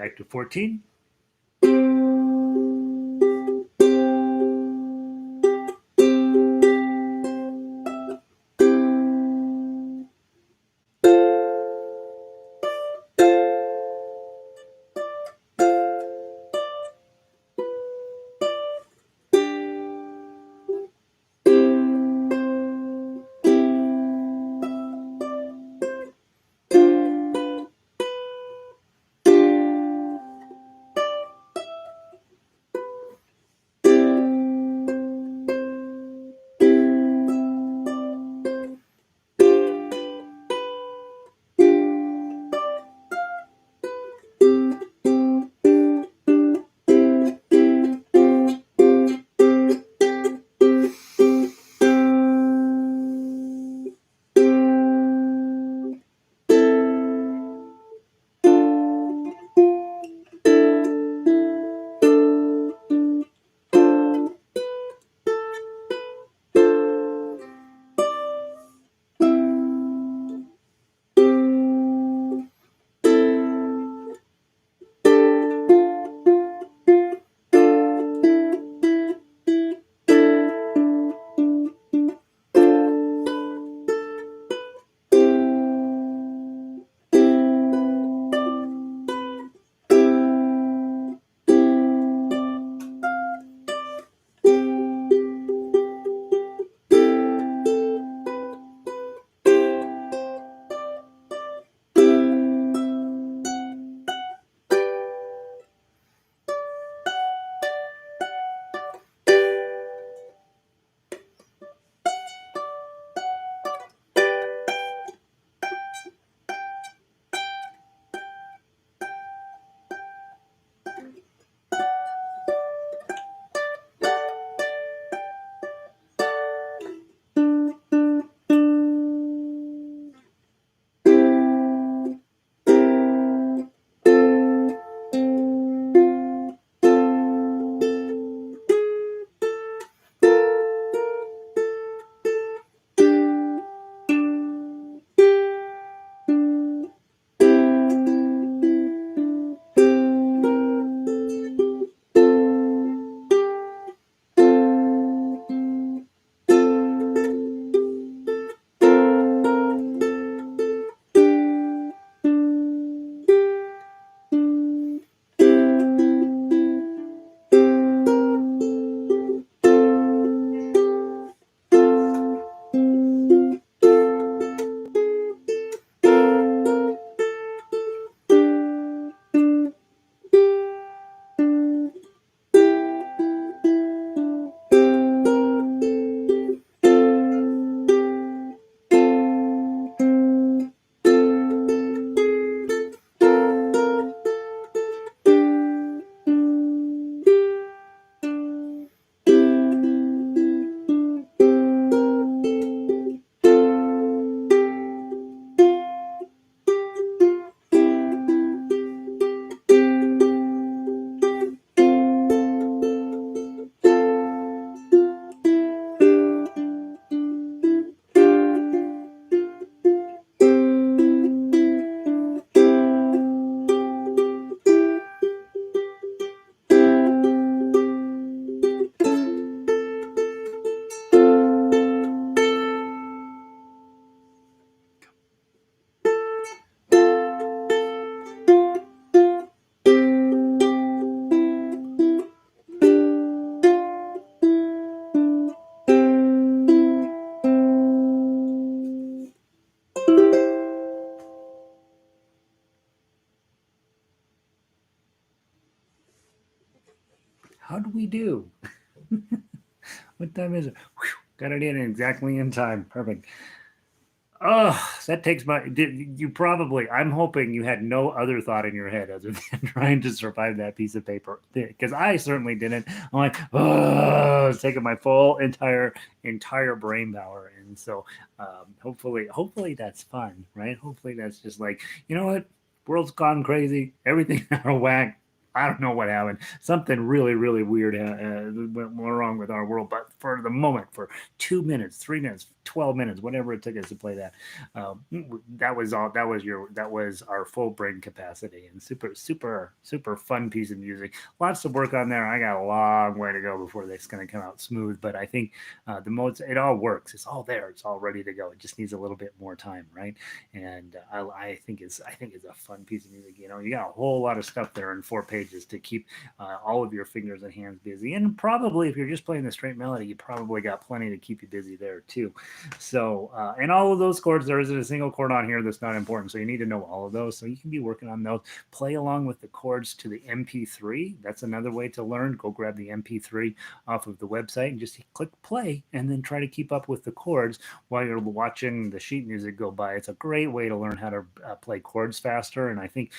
back to 14. How do we do? What time is it? Whew, got it in exactly in time. Perfect. Oh, that takes my. You probably. I'm hoping you had no other thought in your head other than trying to survive that piece of paper. Because I certainly didn't. I'm like, oh, it's taking my full entire brain power, and so hopefully that's fun, right? Hopefully that's just like, you know what, world's gone crazy, everything out of whack. I don't know what happened. Something really, really weird went wrong with our world. But for the moment, for 2 minutes, 3 minutes, 12 minutes, whatever it took us to play that, that was all. That was our full brain capacity, and super, super, super fun piece of music. Lots of work on there. I got a long way to go before that's going to come out smooth. But I think the modes, it all works. It's all there. It's all ready to go. It just needs a little bit more time, right? And I think it's a fun piece of music. You got a whole lot of stuff there in 4 pages to keep all of your fingers and hands busy. And probably if you're just playing the straight melody, you probably got plenty to keep you busy there too. So and all of those chords, there isn't a single chord on here that's not important. So you need to know all of those. So you can be working on those. Play along with the chords to the MP3. That's another way to learn. Go grab the MP3 off of the website and just click play, and then try to keep up with the chords while you're watching the sheet music go by. It's a great way to learn how to play chords faster, and I think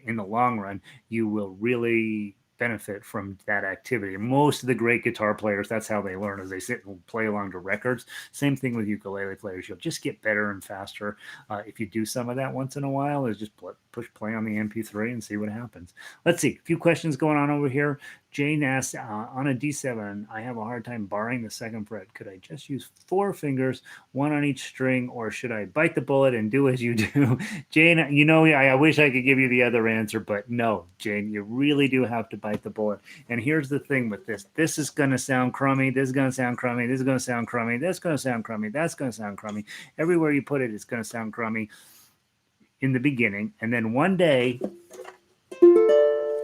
in the long run you will really benefit from that activity. Most of the great guitar players, that's how they learn, as they sit and play along to records. Same thing with ukulele players. You'll just get better and faster if you do some of that once in a while. Is just push play on the MP3 and see what happens. Let's see. A few questions going on over here. Jane asks, on a D7, I have a hard time barring the second fret. Could I just use 4 fingers, one on each string, or should I bite the bullet and do as you do? Jane, I wish I could give you the other answer, but no, Jane, you really do have to bite the bullet. And here's the thing with this. This is going to sound crummy. This is going to sound crummy. This is going to sound crummy. That's going to sound crummy. That's going to sound crummy. Everywhere you put it, it's going to sound crummy in the beginning. And then one day,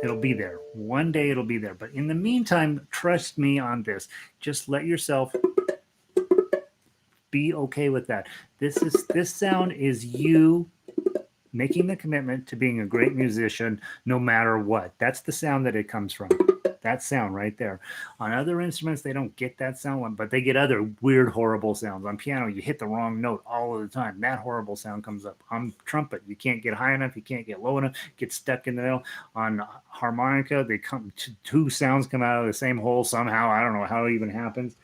it'll be there. One day it'll be there. But in the meantime, trust me on this. Just let yourself be okay with that. This sound is you making the commitment to being a great musician no matter what. That's the sound that it comes from. That sound right there. On other instruments, they don't get that sound, but they get other weird, horrible sounds. On piano, you hit the wrong note all of the time. That horrible sound comes up. On trumpet, you can't get high enough, you can't get low enough, get stuck in the middle. On harmonica, two sounds come out of the same hole somehow. I don't know how it even happens.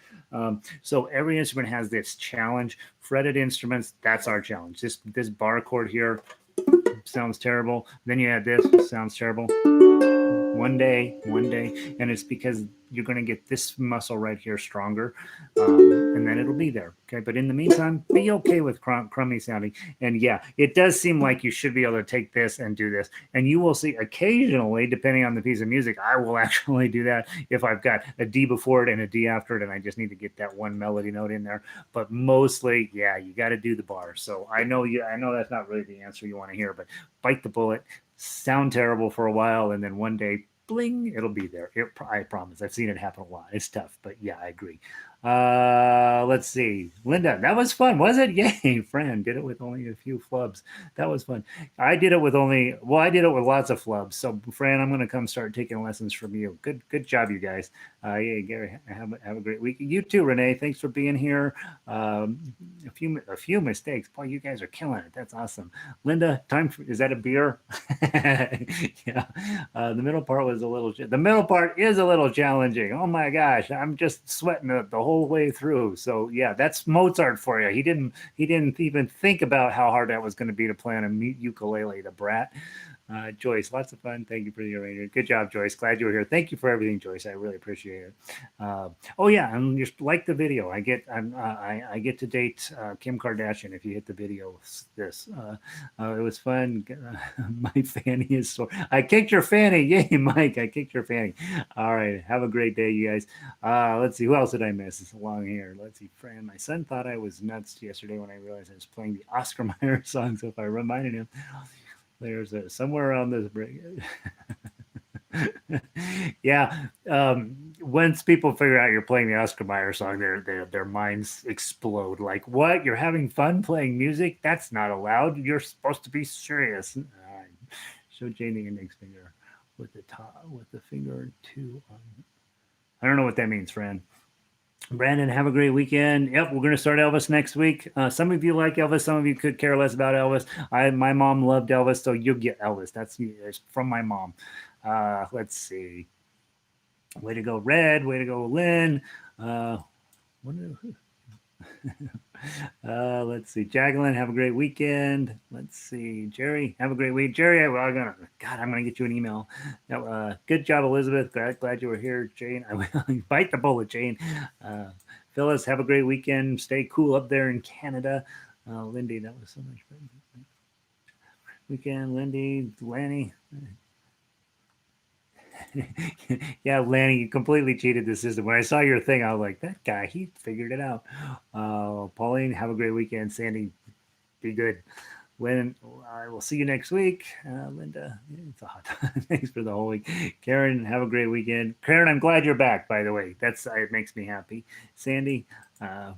So every instrument has this challenge. Fretted instruments, that's our challenge. This bar chord here sounds terrible. Then you add this, sounds terrible. One day, and it's because you're going to get this muscle right here stronger, and then it'll be there. Okay, but in the meantime, be okay with crummy sounding. And yeah, it does seem like you should be able to take this and do this, and you will see occasionally, depending on the piece of music, I will actually do that if I've got a D before it and a D after it, and I just need to get that one melody note in there. But mostly, yeah, you got to do the bar. So I know that's not really the answer you want to hear, but bite the bullet. Sound terrible for a while, and then one day, bling, it'll be there. I promise. I've seen it happen a lot. It's tough, but yeah, I agree. Let's see. Linda, that was fun, was it? Yay, Fran did it with only a few flubs. That was fun. I did it with lots of flubs. So, Fran, I'm going to come start taking lessons from you. Good job, you guys. Yeah, Gary, have a great week. You too, Renee. Thanks for being here. A few mistakes. Boy, you guys are killing it. That's awesome. Linda, is that a beer? Yeah. The middle part is a little challenging. Oh my gosh, I'm just sweating the whole way through. So yeah, that's Mozart for you. He didn't even think about how hard that was going to be to play on a ukulele, the brat. Joyce, lots of fun. Thank you for your radio. Good job, Joyce. Glad you were here. Thank you for everything, Joyce. I really appreciate it. Oh yeah, and just like the video. I get to date Kim Kardashian if you hit the video. It was fun. My Fanny is sore. I kicked your Fanny. Yay, Mike! I kicked your Fanny. All right. Have a great day, you guys. Let's see. Who else did I miss? It's along here. Let's see. Fran, my son thought I was nuts yesterday when I realized I was playing the Oscar Mayer song. So if I reminded him. There's somewhere around this break. Yeah. Once people figure out you're playing the Oscar Mayer song, their minds explode. Like, what? You're having fun playing music? That's not allowed. You're supposed to be serious. Show Jane the index finger with the finger two on. I don't know what that means, friend. Brandon, have a great weekend. Yep, we're going to start Elvis next week. Some of you like Elvis. Some of you could care less about Elvis. My mom loved Elvis, so you'll get Elvis. That's from my mom. Let's see. Way to go, Red. Way to go, Lynn. Let's see. Jacqueline, have a great weekend. Let's see. Jerry, have a great week. Jerry, I'm gonna get you an email. Now, good job, Elizabeth. Glad you were here, Jane. I will bite the bullet, Jane. Uh, Phyllis, have a great weekend. Stay cool up there in Canada. Lindy, that was so much fun. Weekend, Lindy, Lanny. Yeah, Lanny, you completely cheated the system. When I saw your thing, I was like, that guy, he figured it out. Pauline, have a great weekend. Sandy, be good. Lynn, I will see you next week. Linda, it's a hot time. Thanks for the whole week. Karen, have a great weekend. Karen, I'm glad you're back, by the way. It makes me happy. Sandy, uh,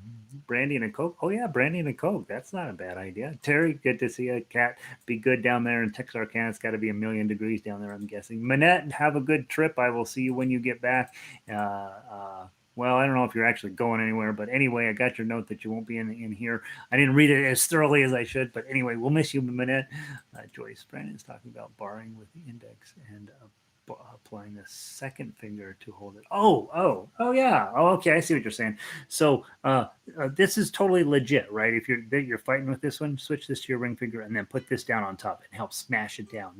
Brandy and a Coke. Oh, yeah, Brandy and a Coke. That's not a bad idea. Terry, good to see you. Kat, be good down there in Texarkana. It's got to be a million degrees down there, I'm guessing. Manette, have a good trip. I will see you when you get back. Uh, uh, well, I don't know if you're actually going anywhere, but anyway, I got your note that you won't be in here. I didn't read it as thoroughly as I should, but anyway, we'll miss you, Manette. Joyce Brandon's talking about barring with the index and applying the second finger to hold it. Oh, yeah. Oh, okay. I see what you're saying. So this is totally legit, right? If you're fighting with this one, switch this to your ring finger and then put this down on top and help smash it down.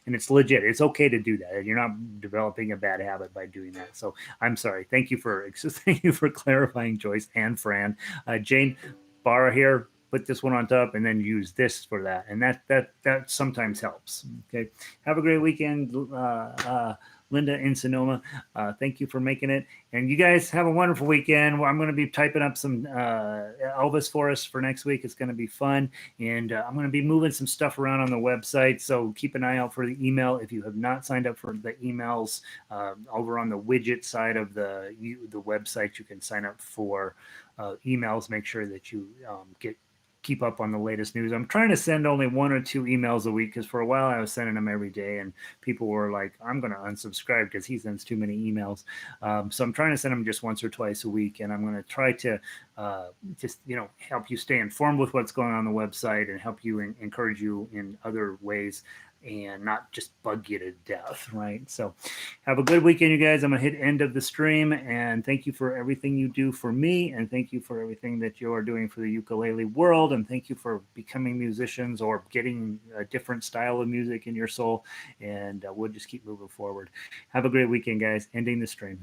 And it's legit. It's okay to do that. You're not developing a bad habit by doing that. So I'm sorry. Thank you for clarifying, Joyce and Fran. Jane, Barra here. Put this one on top and then use this for that, and that sometimes helps. Okay, have a great weekend, Linda in Sonoma. Thank you for making it, and you guys have a wonderful weekend. I'm going to be typing up some Elvis for us for next week. It's going to be fun, and I'm going to be moving some stuff around on the website. So keep an eye out for the email. If you have not signed up for the emails over on the widget side of the website, you can sign up for emails. Make sure that you keep up on the latest news. I'm trying to send only 1 or 2 emails a week because for a while I was sending them every day, and people were like, "I'm going to unsubscribe because he sends too many emails." So I'm trying to send them just once or twice a week, and I'm going to try to just help you stay informed with what's going on the website and help you encourage you in other ways and not just bug you to death, right? So have a good weekend, you guys. I'm going to hit end of the stream, and thank you for everything you do for me, and thank you for everything that you are doing for the ukulele world, and thank you for becoming musicians or getting a different style of music in your soul, and we'll just keep moving forward. Have a great weekend, guys. Ending the stream.